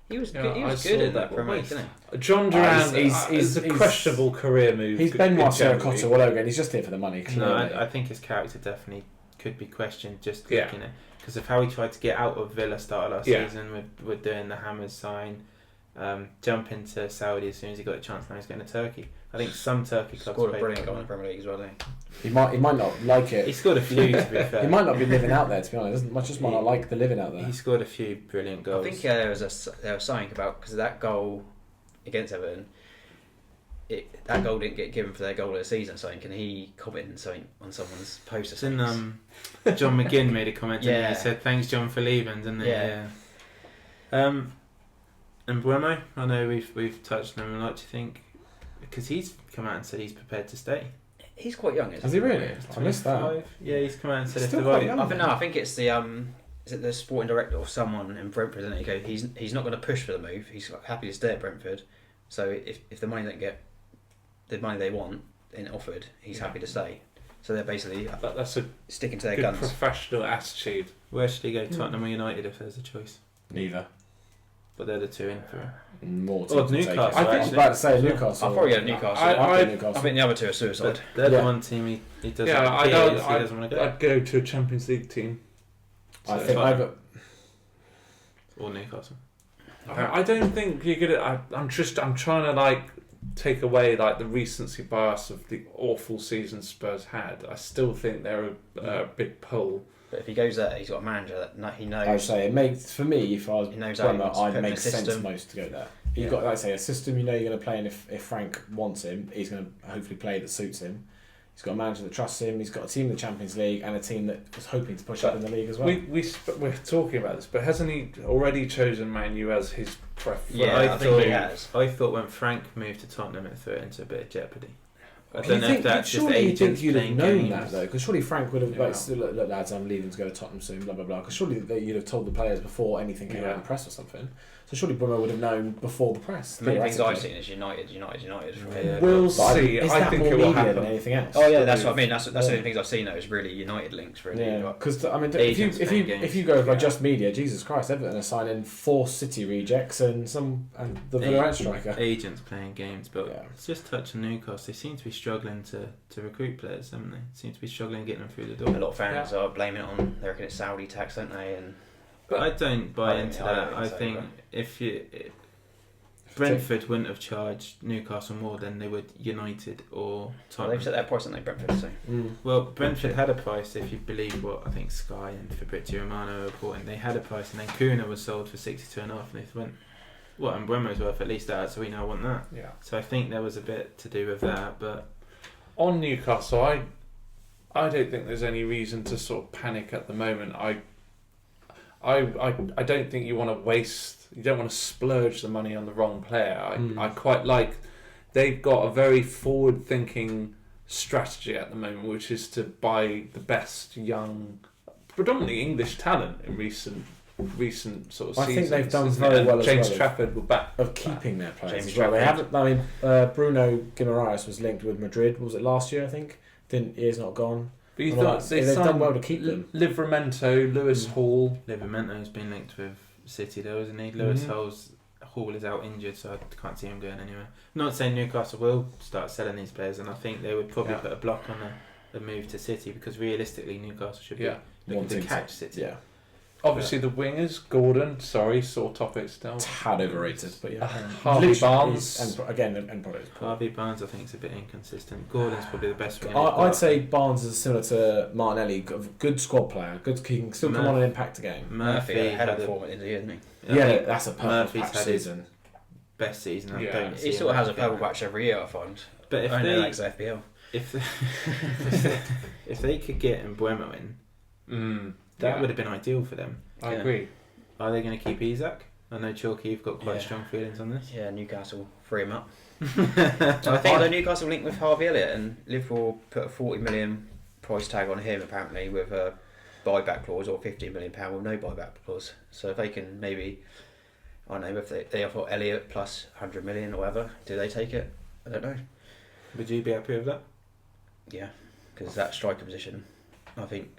He was good. He was good at that Premier League, wasn't he? John Duran is a questionable career move. He's Benoit Serracotta all over again. He's just here for the money. No, I think his character definitely could be questioned just looking at because of how he tried to get out of Villa start of last season with doing the Hammers sign, jump into Saudi as soon as he got a chance. Now he's going to Turkey. I think some Turkey clubs scored a brilliant goal in the Premier League as well, didn't he? He might not like it. He scored a few, to be fair. He might not be living out there, to be honest. He might not like the living out there. He scored a few brilliant goals. I think there was something about because that goal against Everton. That goal didn't get given for their goal of the season or something. Can he comment something on someone's post or something? John McGinn made a comment and he said, "Thanks, John, for leaving," didn't he? Yeah. And Buemo, I know we've touched on him a lot. Do you think because he's come out and said he's prepared to stay? He's quite young, isn't he? Has he really? I missed that. Yeah, he's come out and said Still quite young. I think it's the is it the sporting director or someone in Brentford? Isn't he? He's not going to push for the move. He's happy to stay at Brentford. So if the money don't get the money they want in offered, he's happy to stay. So they're basically that's a sticking to their good guns. Professional attitude. Where should he go? Tottenham or United if there's a choice? Neither. But they're the two in for it. More Newcastle. I was about to say Newcastle. I'll probably go Newcastle. I think the other two are suicide. But they're the one team he doesn't. Yeah, he doesn't want to go. I'd go to a Champions League team. I think or Newcastle. I don't think you're gonna. I'm trying to take away the recency bias of the awful season Spurs had. I still think they're a big pull. But if he goes there, he's got a manager that he knows. I'd say it makes for me. If I was Bremer, I'd make sense system. most to go there. You've got a system. You're going to play, and if Frank wants him, he's going to hopefully play that suits him. He's got a manager that trusts him. He's got a team in the Champions League and a team that was hoping to push up in the league as well. We're talking about this, but hasn't he already chosen Man U as his preference? Yeah, I think he has. I thought when Frank moved to Tottenham, it threw it into a bit of jeopardy. I don't know if that's just agents you'd have playing known games. that though, because surely Frank would have look lads, I'm leaving to go to Tottenham soon, blah blah blah. Because surely you'd have told the players before anything came out in the press or something. So surely Bruno would have known before the press. The main things I've seen is United. We'll see. Is I that think more it will media happen. than anything else? Oh yeah, that's what I mean. That's the only things I've seen though is really United links really. Yeah, because I mean, if you go by just media, Jesus Christ, Everton are signing 4 City rejects and the Villarreal striker. Agents playing games, but it's just touching Newcastle. They seem to be struggling to recruit players, haven't they? Seem to be struggling getting them through the door. A lot of fans are blaming it on they reckon it's Saudi tax, don't they? But I don't buy into that. I think if Brentford wouldn't have charged Newcastle more than they would United or Tottenham. Well, they've set their price, haven't they, Brentford? So. Well, Brentford had a price, if you believe what I think Sky and Fabrizio Romano are reporting. They had a price, and then Kuna was sold for 62.5, and they went, well, and Bremer's worth at least that, so we now want that. Yeah. So I think there was a bit to do with that, but on Newcastle, I don't think there's any reason to sort of panic at the moment. I don't think you want to waste. You don't want to splurge the money on the wrong player. I quite like they've got a very forward-thinking strategy at the moment, which is to buy the best young, predominantly English talent in recent sort of seasons. I think they've done very well. James Trafford were back of keeping their players. James As well. They Trafford. haven't. I mean, Bruno Guimaraes was linked with Madrid. Was it last year? I think. He's not gone. But you Well, thought they've done well to keep them. Livramento, Lewis Hall. Livamento's been linked with City though, isn't he? Lewis Hall is out injured, so I can't see him going anywhere. Not saying Newcastle will start selling these players, and I think they would probably put a block on the move to City, because realistically Newcastle should be looking to catch City. Yeah. Obviously the wingers, Gordon, sore topic still. Tad overrated, but yeah. Harvey Barnes. And products. Harvey Barnes I think is a bit inconsistent. Gordon's probably the best winger. I'd say Barnes is similar to Martinelli, good squad player, he can still come on and impact a game. Murphy had a form at the end, isn't he? Yeah, that's a perfect Murphy's patch had season. Best season. I Yeah. don't see He sort of him has a actually purple going. patch every year, I find. But if Only they likes FPL. if they could get Mbuemo in, that would have been ideal for them. I agree. Are they going to keep Isak? I know Chalky, you've got quite strong feelings on this. Yeah, Newcastle free him up. I think the Newcastle linked with Harvey Elliott, and Liverpool put a 40 million price tag on him apparently with a buyback clause, or £15 million with no buyback clause. So if they can maybe, I don't know, if they offer Elliott plus 100 million or whatever, do they take it? I don't know. Would you be happy with that? Yeah, because that striker position, I think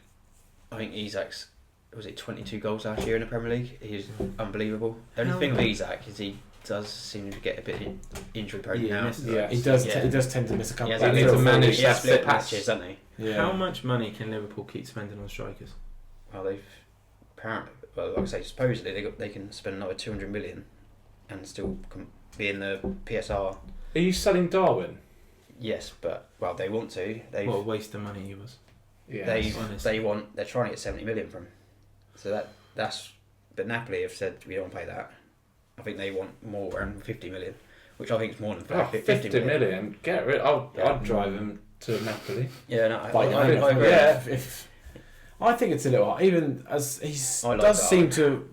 Isak's, was it 22 goals last year in the Premier League? He's unbelievable. The only thing with Isak is he does seem to get a bit injury prone now. He does tend to miss a couple. He He needs to manage he has that split fitness. patches, doesn't he? Yeah. How much money can Liverpool keep spending on strikers? Well, they've apparently, like I say, supposedly they can spend another 200 million and still be in the PSR. Are you selling Darwin? Yes, but they want to. What a waste of money he was. They're trying to get 70 million from him. So that's. But Napoli have said we don't pay that. I think they want more, around 50 million, which I think is more than fair. 50 million. Get rid. I'd drive him to Napoli. Yeah, no, I agree. yeah. I think it's a little even as he does seem to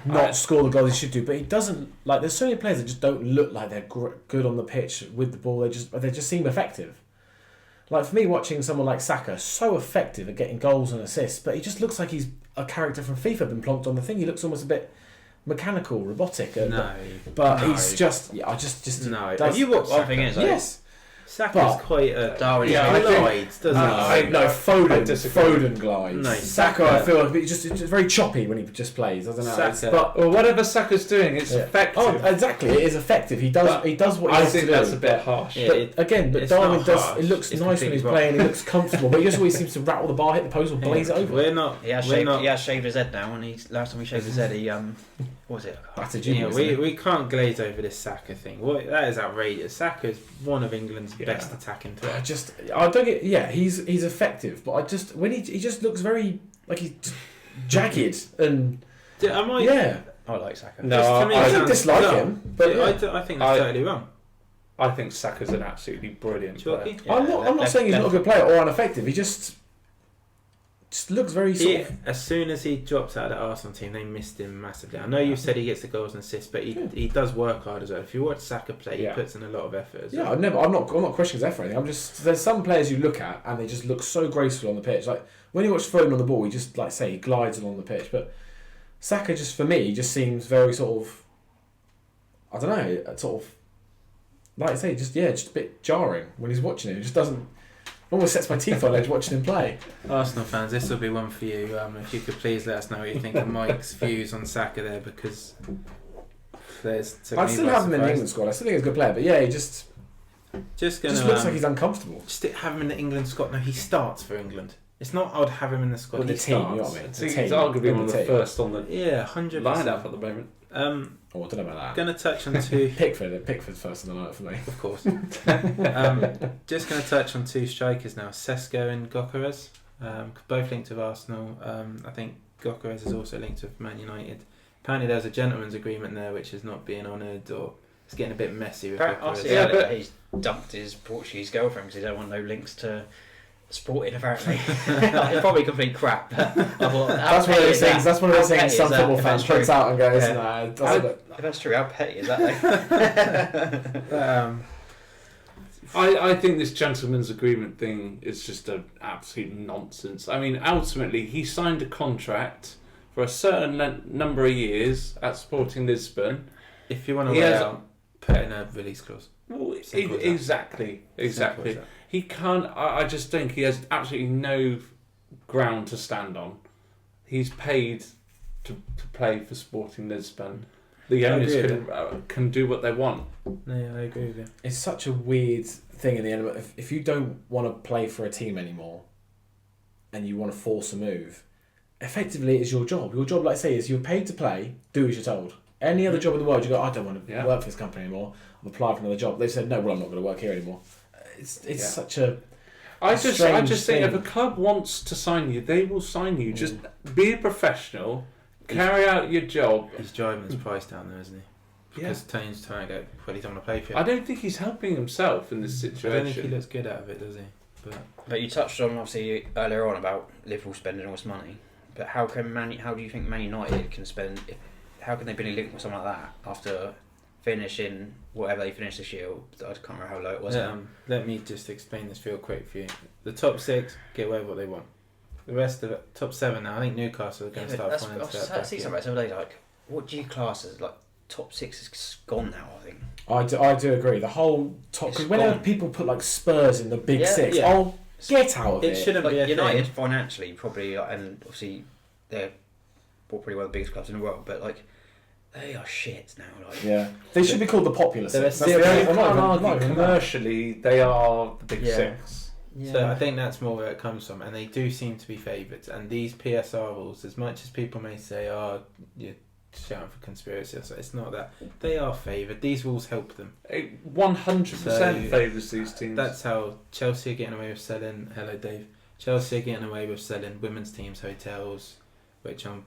not score the goals he should do, but he doesn't. Like, there's so many players that just don't look like they're good on the pitch with the ball. They just seem effective. Like, for me, watching someone like Saka, so effective at getting goals and assists, but he just looks like he's a character from FIFA been plonked on the thing. He looks almost a bit mechanical, robotic. He's just no. Have you watched something? Yes. Saka's quite a Darwin. He glides, doesn't he? Foden glides. No, Saka, I feel like it's very choppy when he just plays. I don't know. But whatever Saka's doing, it's effective. Oh, exactly, it is effective. He does what he has to do. I think that's a bit harsh. Yeah, but Darwin does. It looks nice when he's playing. He looks comfortable, but he just always seems to rattle the bar, hit the post, or blaze it over. He has shaved his head now, and last time he shaved his head, he what was it? We can't glaze over this Saka thing. That is outrageous. Saka's one of England's best attacking players. I don't get. Yeah, he's effective, but when he just looks very like he's jagged and. I like Saka. No, I don't dislike him, but I think that's totally wrong. I think Saka's an absolutely brilliant player. I'm not saying he's not a good player or ineffective. He just looks very sort of. As soon as he drops out of the Arsenal team, they missed him massively. I know you said he gets the goals and assists, but he does work hard as well. If you watch Saka play, he puts in a lot of effort as well. I'm not questioning his effort or anything. There's some players you look at and they just look so graceful on the pitch. Like when you watch Foden on the ball, he just he glides along the pitch. But Saka just for me just seems very sort of, I don't know, sort of like I say, just a bit jarring when he's watching it. It just doesn't. Almost sets my teeth on edge watching him play. Arsenal fans, this will be one for you. If you could please let us know what you think of Mike's views on Saka there, because I still have him in the England squad. I still think he's a good player, but he just looks like he's uncomfortable. Just have him in the England squad. No, he starts for England. It's not I would have him in the squad. With the team, you know what I mean? He's arguably one of the first on the 100% lineup at the moment. I don't know about that. Going to touch on two. Pickford's first on the lineup for me. Of course. Just going to touch on two strikers now, Sesko and Gyökeres. Both linked with Arsenal. I think Gyökeres is also linked with Man United. Apparently there's a gentleman's agreement there which is not being honoured, or it's getting a bit messy with Gyökeres. But he's dumped his Portuguese girlfriend because he don't want no links to Sporting, apparently. It's probably complete crap. That's one of those things. That's one of those things some football fans puts out and goes, if that's true, how petty is that? I think this gentleman's agreement thing is just an absolute nonsense. I mean, ultimately, he signed a contract for a certain number of years at Sporting Lisbon. If you want to weigh out, put in a release clause. Well, exactly. He can't. I just think he has absolutely no ground to stand on. He's paid to play for Sporting Lisbon. The owners can do what they want. No, yeah, I agree with you. It's such a weird thing in the end. If you don't want to play for a team anymore, and you want to force a move, effectively it's your job. Your job, like I say, is you're paid to play. Do as you're told. Any other job in the world, you go, I don't want to work for this company anymore. I've applied for another job. They've said, no, well, I'm not going to work here anymore. It's such a. I just think if a club wants to sign you, they will sign you. Just be a professional. Carry out your job. He's driving his price down there, isn't he? Because Tane's trying to go, well, he's on a play field. I don't think he's helping himself in this situation. I don't think he looks good out of it, does he? But you touched on, obviously, earlier on about Liverpool spending all this money. But how do you think Man United can spend... How can they be linked with something like that after finishing whatever they finished this year? I can't remember how low it was. Let me just explain this real quick for you. The top 6 get away with what they want. The rest of it, top 7 now. I think Newcastle are going to start flying into that. I see something some days like, what do you class as like top 6 is gone now? I think. I do agree. The whole top, because whenever people put like Spurs in the big 6, oh, get out of it. It shouldn't be a United thing. Financially probably, and obviously they're probably one of the biggest clubs in the world, but like they are shit now. Like they should be called the popular 6. You can't argue commercially they are the big 6. Yeah. So I think that's more where it comes from, and they do seem to be favourites. And these PSR rules, as much as people may say, "Oh, you're shouting for conspiracy," it's not that. They are favoured. These rules help them. 100% favours these teams. That's how Chelsea are getting away with selling. Hello, Dave. Chelsea are getting away with selling women's teams hotels, which I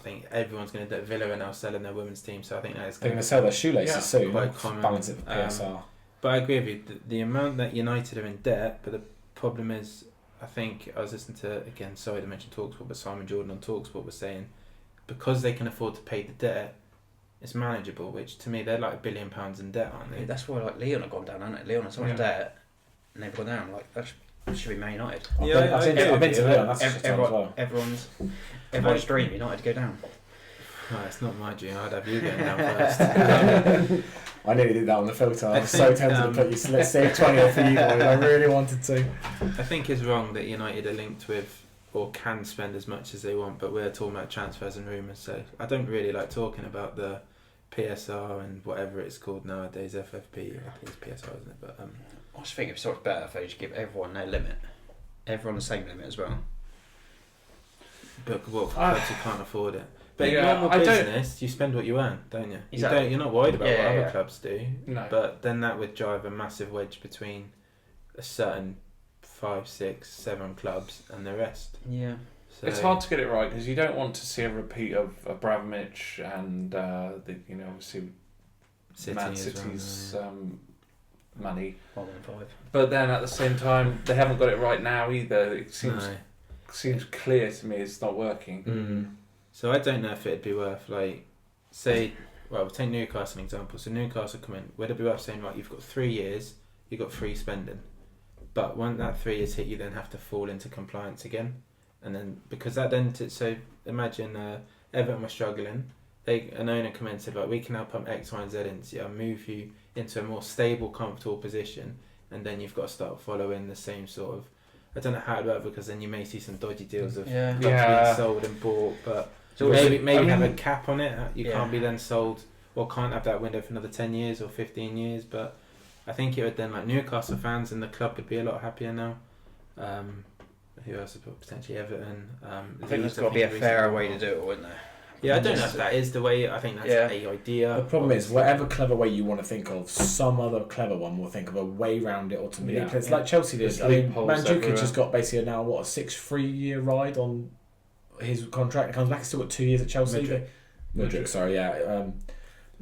think everyone's going to do. Villa are now selling their women's team, so I think that is going to sell their shoelaces soon. Quite common. Balance it with PSR. But I agree with you. The amount that United are in debt, but the problem is, I think I was listening to, again, sorry to mention TalkSport, but Simon Jordan on TalkSport was saying, because they can afford to pay the debt, it's manageable. Which to me, they're like £1 billion in debt, aren't they? That's why like Leon have gone down, hasn't it? Leon has so much debt, and they've gone down. Like that should be Man United. I've been to Leon. That's everyone's dream United to go down. No, it's not my dream. I'd have you going down first. I nearly did that on the filter. I was so tempted to put you. Let's save 20 for you, boys. I really wanted to. I think it's wrong that United are linked with or can spend as much as they want, but we're talking about transfers and rumours. So I don't really like talking about the PSR and whatever it's called nowadays. FFP. I think it's PSR, isn't it? But I just think it's so much better if they just give everyone their limit, everyone the same limit as well. But what for clubs who can't afford it? But in normal business, you spend what you earn, don't you? Exactly. You're not worried about what other clubs do. No. But then that would drive a massive wedge between a certain 5, 6, 7 clubs and the rest. Yeah. So it's hard to get it right because you don't want to see a repeat of Abramovich and obviously Man City's money. 1-5. But then at the same time, they haven't got it right now either. It seems clear to me it's not working. Mm. So I don't know if it'd be worth, like, say, well, we'll take Newcastle an example. So Newcastle come in, would it be worth saying, right, you've got 3 years, you've got free spending. But when that 3 years hit, you then have to fall into compliance again. And then, because that then, so imagine Everton were struggling, an owner come in and said, like, we can now pump X, Y and Z into you, move you into a more stable, comfortable position, and then you've got to start following the same sort of, I don't know how it works, because then you may see some dodgy deals of clubs being sold and bought, but maybe have a cap on it. You can't be then sold or can't have that window for another 10 years or 15 years. But I think it would then, like, Newcastle fans in the club would be a lot happier now. Who else? Potentially Everton. I think there's got to be a fairer way to do it, wouldn't there? Yeah, I don't know if that is the way. I think that's a idea. The problem is, whatever clever way you want to think of, some other clever one will think of a way around it ultimately. It's like Chelsea did. I mean, Mandzukic just got basically now, a 6-3-year ride on his contract. It comes back, he's still got 2 years at Chelsea. Mudryk, sorry, yeah.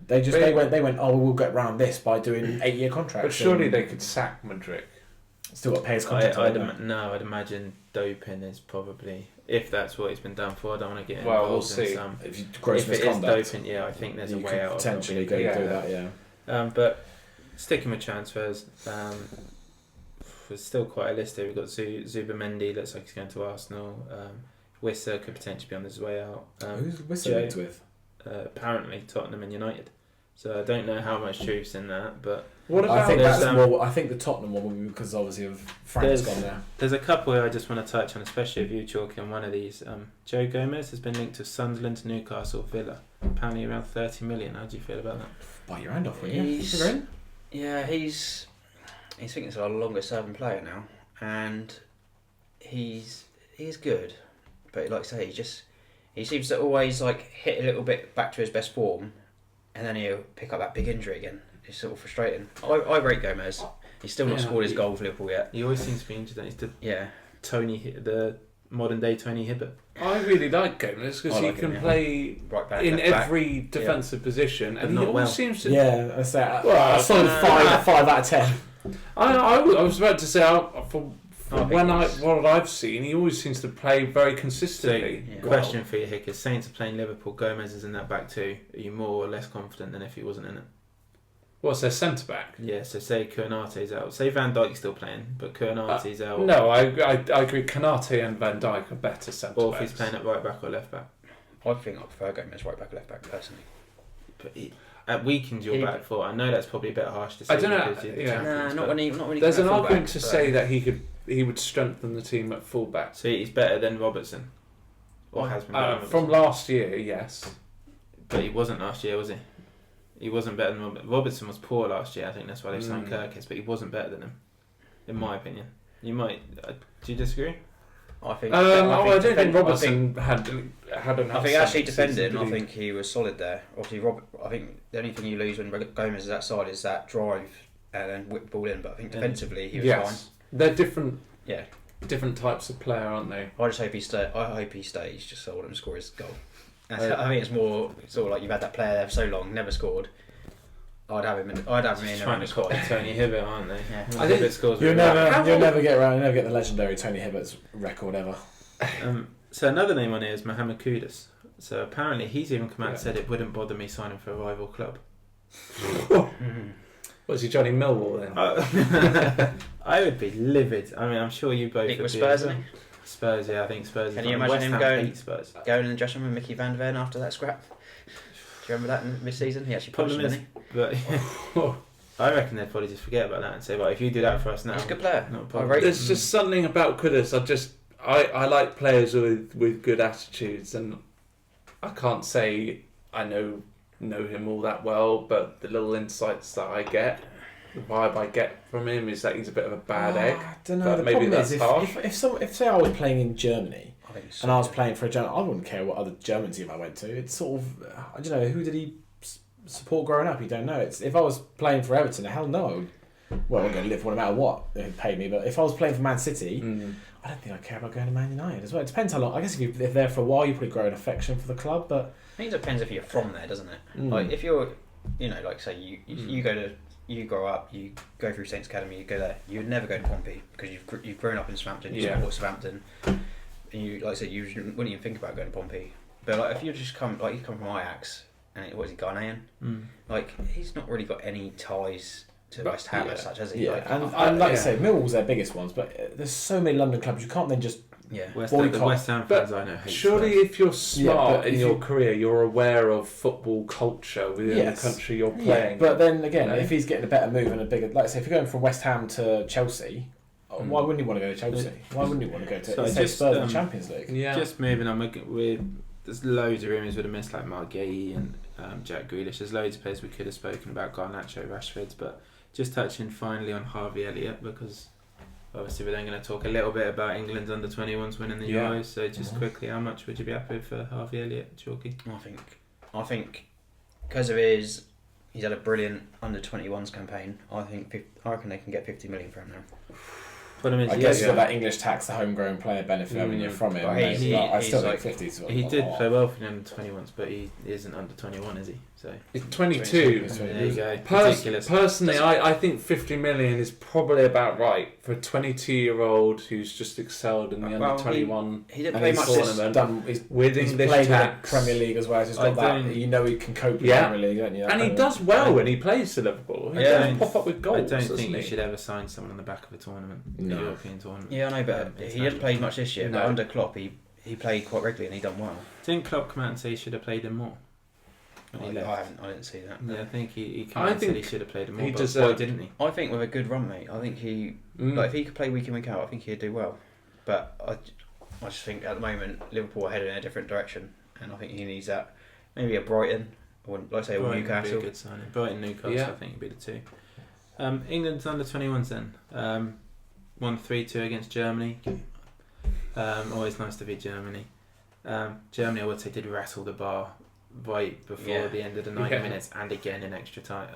They went, oh, we'll get around this by doing 8-year contracts. But surely they could sack Mudryk. Still got to pay his contract. I'd imagine doping is probably, if that's what he's been done for. I don't want to get involved we'll see. in some. If it is doping, I think there's a way out. Potentially go do that, but Sticking with transfers, there's still quite a list here. We've got Zubamendi, looks like he's going to Arsenal. Wissa could potentially be on his way out. Who's Wissa linked with? Apparently Tottenham and United. So I don't know how much truth's in that, but what about? I think that's more. I think the Tottenham one will be because obviously of Frank's gone there. There's a couple here I just want to touch on, especially if you chalk on one of these. Joe Gomez has been linked to Sunderland, Newcastle, Villa. Apparently around 30 million. How do you feel about that? Bite your hand off, wouldn't you? Yeah, he's thinking he's a longer serving player now, and he's good, but like I say, he seems to always like hit a little bit back to his best form, and then he'll pick up that big injury again. It's sort of frustrating. I rate Gomez. He's still not scored his goal for Liverpool yet. He always seems to be injured. He's the modern day Tony Hibbert. I really like Gomez because he can play right back, in every defensive position, and he always seems to. Yeah, I say a solid 5 out of 10. I was about to say what I've seen, he always seems to play very consistently. So, question for you, Hick: is Saints are playing Liverpool, Gomez is in that back too. Are you more or less confident than if he wasn't in it? What's their centre back? Yeah, so say Konate's out. Say Van Dijk's still playing, but Konate's out. No, I agree. Konate and Van Dijk are better centre backs. Or if he's playing at right back or left back. I think I prefer Gomez right back or left back personally. But at weekends your back four. I know that's probably a bit harsh to say. I don't know. Not when he. There's an argument to say that he would strengthen the team at full back. So he's better than Robertson, or has been better from last year, yes. But he wasn't last year, was he? He wasn't better than Robertson. Robertson was poor last year. I think that's why they signed Kirkis, but he wasn't better than him, in my opinion. You might. Do you disagree? I think. I don't think Robertson had enough. I think actually defending. I think he was solid there. Obviously, I think the only thing you lose when Gomez is outside is that drive and then whip the ball in. But I think defensively he was fine. They're different. Yeah. Different types of player, aren't they? I just hope he stays just so I want him to score his goal. I think it's more sort of like you've had that player there for so long, never scored. I'd have him in trying to copy Tony Hibbert, aren't they? Yeah. I think scores. You'll never get the legendary Tony Hibbert's record ever. So another name on here is Mohamed Kudus. So apparently he's even come out and said it wouldn't bother me signing for a rival club. Was he Johnny Millwall then? I would be livid. I mean, I'm sure you both. It was Spurs, isn't he? Spurs, yeah, I think Spurs. Can you imagine him going in the dressing room with Mickey Van Ven after that scrap? Do you remember that in mid-season? He actually punched him, didn't he? But I reckon they'd probably just forget about that and say, "Well, if you do that for us now, he's a good player." There's just something about Kudus. I like players with good attitudes, and I can't say I know him all that well, but the little insights that I get. The vibe I get from him is that he's a bit of a bad egg. I don't know. The problem is, if say I was playing in Germany and I was playing for a German, I wouldn't care what other German team I went to. It's sort of, I don't know, who did he support growing up? You don't know. If I was playing for Everton, hell no. Well, I'm going to live no matter what they paid me. But if I was playing for Man City, I don't think I'd care about going to Man United as well. It depends how long. I guess if you're there for a while, you probably grow an affection for the club. But I think it depends if you're from there, doesn't it? Like if you're, like say you go to. You grow up, you go through Saints Academy, you go there. You would never go to Pompey because you've grown up in Southampton. You support Southampton, and you like I said, you wouldn't even think about going to Pompey. But like if you just come from Ajax, and what is he, Ghanaian? Like he's not really got any ties to West Ham as such, has he? Yeah, and like I say, Millwall's their biggest ones, but there's so many London clubs you can't then just. Yeah, West Ham fans I know hate. Surely, if you're smart in your career, you're aware of football culture within the country you're playing. Yeah, but then again, if he's getting a better move and a bigger, like say, if you're going from West Ham to Chelsea, why wouldn't he want to go to Chelsea? Why wouldn't he want to go to Spurs in the Champions League? Yeah. Just moving on, there's loads of rumours with a miss like Mark Gay and Jack Grealish. There's loads of players we could have spoken about, Garnacho, Rashford, but just touching finally on Harvey Elliott because. Obviously, we're then going to talk a little bit about England's under-21s winning the Euros. So, just quickly, how much would you be happy with for Harvey Elliott, Chalky? I think, because of he's had a brilliant under-21s campaign. I reckon they can get 50 million for him now. Problem is, I guess you've got that English tax, the homegrown player benefit, haven't you, from it? Well, I still think like, 50 is he did play well for the under-21s, but he isn't under 21, is he? So He's 22. there you go. Personally, I think 50 million is probably about right for a 22-year-old who's just excelled in the under-21 he didn't play much tournament. He's English played tax. in the Premier League as well. So he's got that. You know he can cope with the Premier League, don't you? And he does well when he plays for Liverpool. He does pop up with goals. I don't think you should ever sign someone on the back of a tournament, a European tournament. Yeah, I know, but he didn't play much this year. But under Klopp, he played quite regularly and he done well. Didn't Klopp come out and say he should have played him more? I didn't see that. Yeah, I think he came out and said he should have played him more. He but why didn't he? I think with a good run, mate. I think if he could play week in week out, I think he'd do well. But I just think at the moment Liverpool are heading in a different direction, and I think he needs that. Maybe a Brighton, or like say, or Newcastle. Would be a good signing. Brighton, Newcastle. I think would be the two. England's under 21s then. Won 3-2 against Germany. Always nice to beat Germany. Germany, I would say, did wrestle the bar right before the end of the 90 minutes, and again in extra time.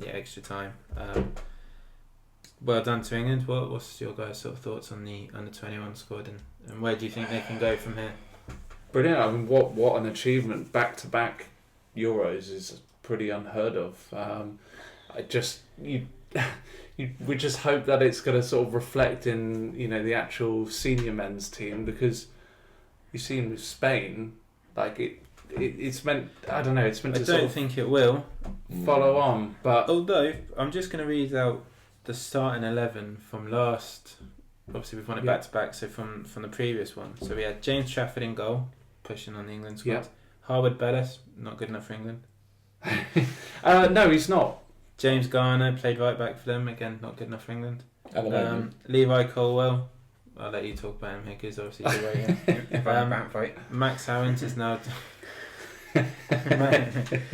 Extra time. Well done to England. What's your guys' sort of thoughts on the under 21 squad, and where do you think they can go from here? Brilliant. I mean, what an achievement! Back-to-back Euros is pretty unheard of. We just hope that it's going to sort of reflect in the actual senior men's team, because you've seen with Spain, like it's meant. I don't know. It's meant to. I don't think it will follow on. But although I'm just going to read out the starting 11 from last. Obviously, we've won it back to back. So from the previous one, so we had James Trafford in goal, pushing on the England squad. Yeah. Harwood Bellis, not good enough for England. No, he's not. James Garner played right back for them, again not good enough for England. At the moment. Levi Colwell, I'll let you talk about him here because obviously he's away. Max Owens is now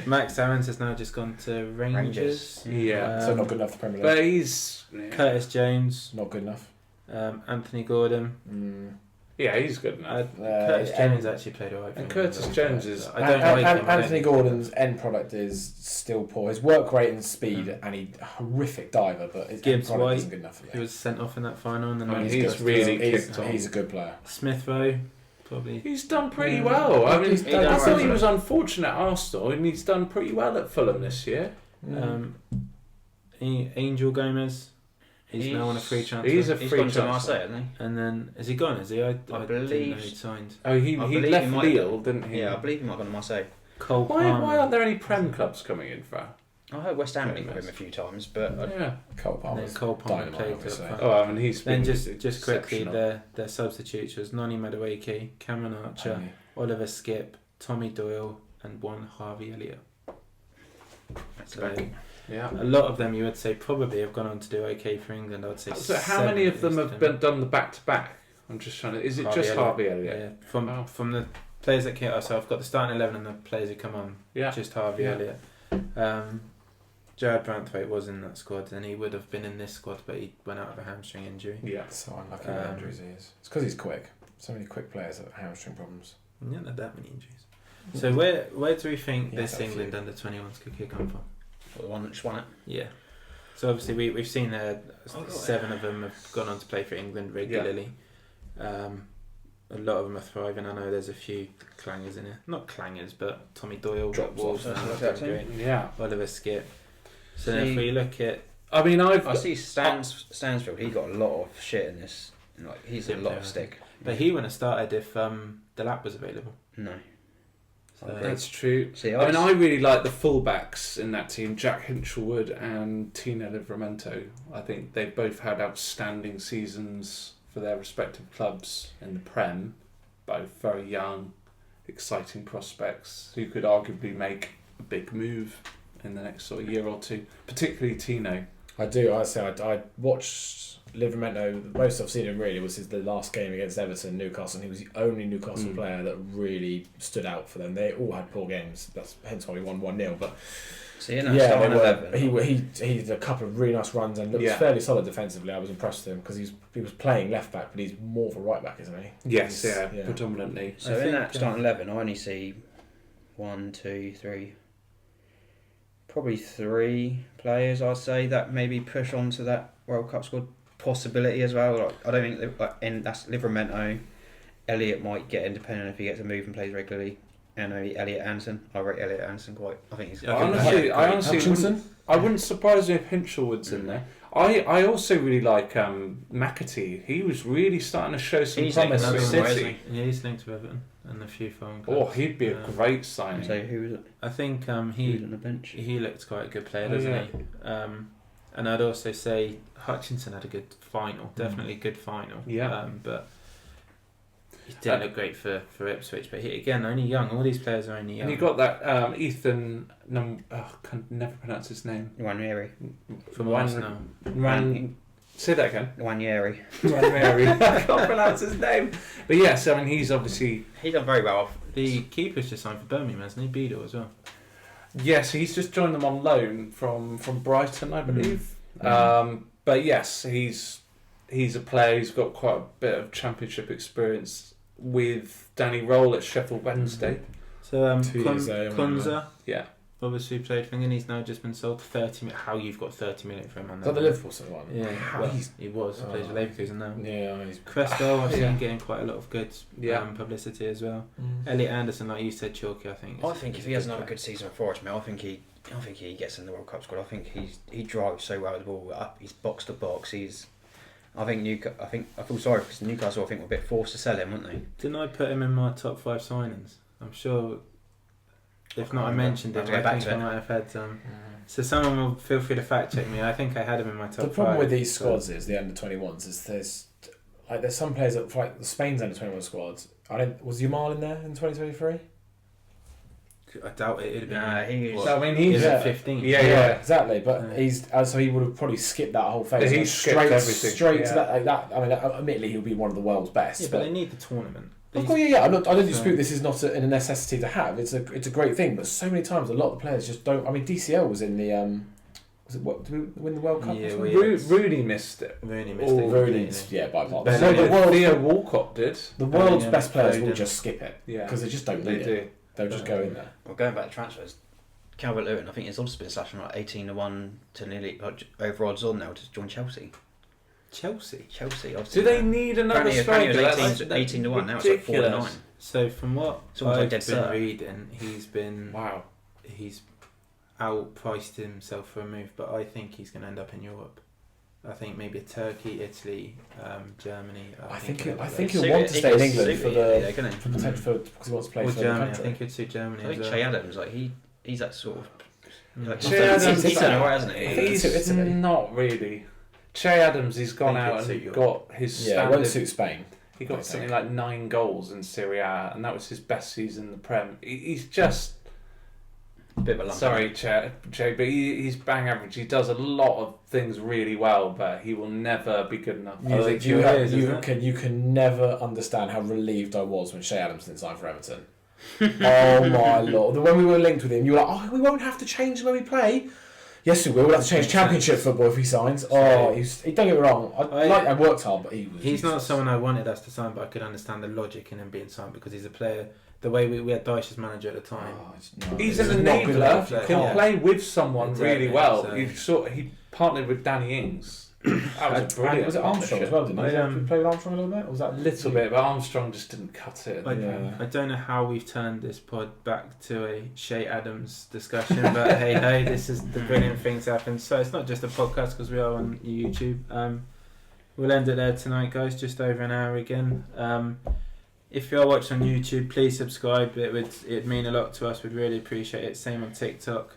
Max Owens has now just gone to Rangers. Yeah, so not good enough for Premier League. But he's Curtis Jones, not good enough. Anthony Gordon. Yeah, he's good enough. Curtis Jones actually played alright. And Curtis Jones is. I don't like him. Anthony Gordon's end product is still poor. His work rate and speed, and he's a horrific diver, but his end product isn't good enough. He was sent off in that final, and he's really kicked on. He's a good player. Smith Rowe, probably. He's done pretty well. I mean, I thought he was unfortunate at Arsenal, and he's done pretty well at Fulham this year. Angel Gomez. He's now on a free transfer. He's free transfer. To Marseille, hasn't he? And then, is he gone? Is he? I believe didn't know he'd signed. Oh, he left Lille, didn't he? Yeah, I believe he might have gone to Marseille. Why aren't there any Prem clubs coming in for? I heard West Ham linked with him a few times, but Cole Palmer played. I mean, he's then just quickly their substitutes was Noni Madueke, Cameron Archer, Oliver Skipp, Tommy Doyle, and one Harvey Elliott. Yeah, a lot of them you would say probably have gone on to do okay for England. I would say. So how many of them have done the back to back? I'm just trying to. Is it Harvey just Elliott. Harvey Elliott? Yeah, from the players that came. So I've got the starting 11 and the players who come on. Yeah, just Harvey Elliott. Jared Branthwaite was in that squad, and he would have been in this squad, but he went out of a hamstring injury. Yeah, so unlucky with injuries he is. It's because he's quick. So many quick players have hamstring problems. Not that many injuries. So where do we think this England under 21s could come from? The one that just won it. Yeah. So obviously we've seen 7 of them have gone on to play for England regularly. Yeah. A lot of them are thriving. I know there's a few clangers in here. Not clangers, but Tommy Doyle got Wolves. Yeah. Oliver Skipp. So then if we look at... I mean, I see Stansfield. He got a lot of shit in this. Like he's a lot of stick. But he wouldn't have started if Delap was available. No. So that's true. I really like the fullbacks in that team, Jack Hinchelwood and Tino Livramento. I think they've both had outstanding seasons for their respective clubs in the Prem. Both very young, exciting prospects who could arguably make a big move in the next sort of year or two, particularly Tino. I watched Livramento. The most I've seen him really was the last game against Everton, Newcastle, and he was the only Newcastle player that really stood out for them. They all had poor games. That's hence why we won 1-0. But he did a couple of really nice runs and looked fairly solid defensively. I was impressed with him because he was playing left back, but he's more of a right back, isn't he? Yes, predominantly. So in that starting 11, I only see 1, 2, 3. Probably 3 players, I'd say, that maybe push on to that World Cup squad. possibility as well. Like, I don't think and that's Livramento. Elliot might get in depending on if he gets a move and plays regularly. And Elliot Anderson. I rate Elliot Anderson quite. I think he's. I honestly wouldn't surprise me if Hinchelwood's in there. I also really like McAtee. He was really starting to show some promise for City. Yeah, he's linked to Everton and a few foreign clubs. Oh, he'd be a great signing. So who was it? I think he on the bench. He looked quite a good player, doesn't he? And I'd also say Hutchinson had a good final, definitely a good final. Yeah. But he didn't look great for Ipswich. But he, again, only young. All these players are only young. And you got that Ethan. I can never pronounce his name. Nwaneri. From Arsenal. Say that again. Nwaneri. Nwaneri. I can't pronounce his name. But yes, I mean he's obviously done very well. The keeper's just signed for Birmingham, hasn't he? Beadle as well. Yes, he's just joined them on loan from Brighton, I believe. But yes, he's a player who's got quite a bit of Championship experience with Danny Roll at Sheffield Wednesday. So Kunza, yeah, obviously played for England. He's now just been sold for 30 million. How you've got 30 million for him on that? Is that the Liverpool sort of one? Yeah, well, he was. Plays with Leverkusen now. Yeah, he's Crespo, I've seen getting quite a lot of good publicity as well. Elliot Anderson, like you said, Chalky, I think if he has another good season for us, I think he gets in the World Cup squad. I think he drives so well with the ball up. He's box to box. I feel sorry because Newcastle. I think were a bit forced to sell him, weren't they? Didn't I put him in my top 5 signings? I'm sure. If not, I mentioned him. I think I might have had some. So someone will feel free to fact check me. I think I had him in my top 5. The problem with these squads is the under 21s is there's some players that like Spain's under 21 squads. Was Yamal in there in 2023? I doubt it. It'd have been. He's at 15. Yeah, exactly. But so he would have probably skipped that whole phase. He's skipped everything. Straight to that. I mean, admittedly, he'll be one of the world's best. Yeah, but they need the tournament. Of course, I don't dispute this is not a necessity to have. It's a great thing, but so many times a lot of the players just don't. I mean, DCL was in the. Did we win the World Cup? Yeah, Rooney missed it. By Mark. So the Theo Walcott did. The world's best players will just skip it because they just don't need it. Do. They'll just go in there. Well, going back to transfers, Calvert-Lewin, I think his odds been slashed from like 18-1 to nearly over odds on now to join Chelsea. Chelsea. Do they need another striker? Apparently 18-1 now. It's like 4-9. So from what I've been reading, he's outpriced himself for a move, but I think he's going to end up in Europe. I think maybe Turkey, Italy, Germany. I think he'll want to stay in England for potential because he wants to play for Germany. the country. I think he'd suit Germany. I think Che Adams, he's that sort of. Che Adams, he's done alright, hasn't he? He's not really. Che Adams, he's gone out and got his standard. It won't suit Spain. He got something like 9 goals in Serie A, and that was his best season in the Prem. He's just. Bit of a lump. Sorry, Che, but he's bang average. He does a lot of things really well, but he will never be good enough. You can never understand how relieved I was when Che Adams didn't sign for Everton. Oh my lord! When we were linked with him, you were like, "Oh, we won't have to change when we play." Yes, we will. We'll have to change Championship football if he signs. Don't get me wrong. I worked hard, but he's not someone I wanted us to sign, but I could understand the logic in him being signed because he's a player. The way we had Dyche as manager at the time. He's an enabler. Can play with someone really well. He partnered with Danny Ings. That was brilliant. Was it Armstrong as well? Didn't he play with Armstrong a little bit? Or was that a little bit? But Armstrong just didn't cut it. I don't know how we've turned this pod back to a Che Adams discussion, but hey, this is the brilliant things happen. So it's not just a podcast because we are on YouTube. We'll end it there tonight, guys. Just over an hour again. If you are watching on YouTube, please subscribe. It'd mean a lot to us. We'd really appreciate it. Same on TikTok.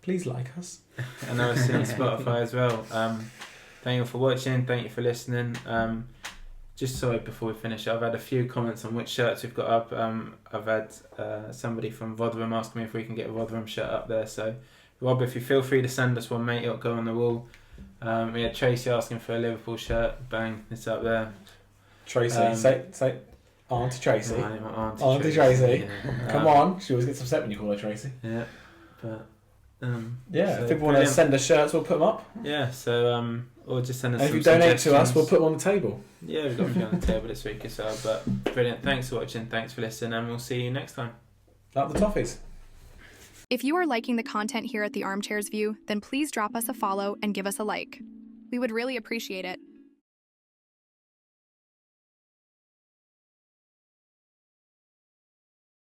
Please like us. And obviously on Spotify as well. Thank you for watching. Thank you for listening. Just sorry before we finish, I've had a few comments on which shirts we've got up. I've had somebody from Rotherham ask me if we can get a Rotherham shirt up there. So, Rob, if you feel free to send us one, mate, it'll go on the wall. We had Tracy asking for a Liverpool shirt. Bang, it's up there. Tracy, say Auntie Tracy. Auntie Tracy. Yeah. Come on, she always gets upset when you call her Tracy. Yeah, but if people want to send us shirts, we'll put them up. Yeah, so or just send us. And if you donate to us, we'll put them on the table. Yeah, we've got a few on the table this week as well. But brilliant, thanks for watching, thanks for listening, and we'll see you next time. Like the toffees. If you are liking the content here at the Armchairs View, then please drop us a follow and give us a like. We would really appreciate it.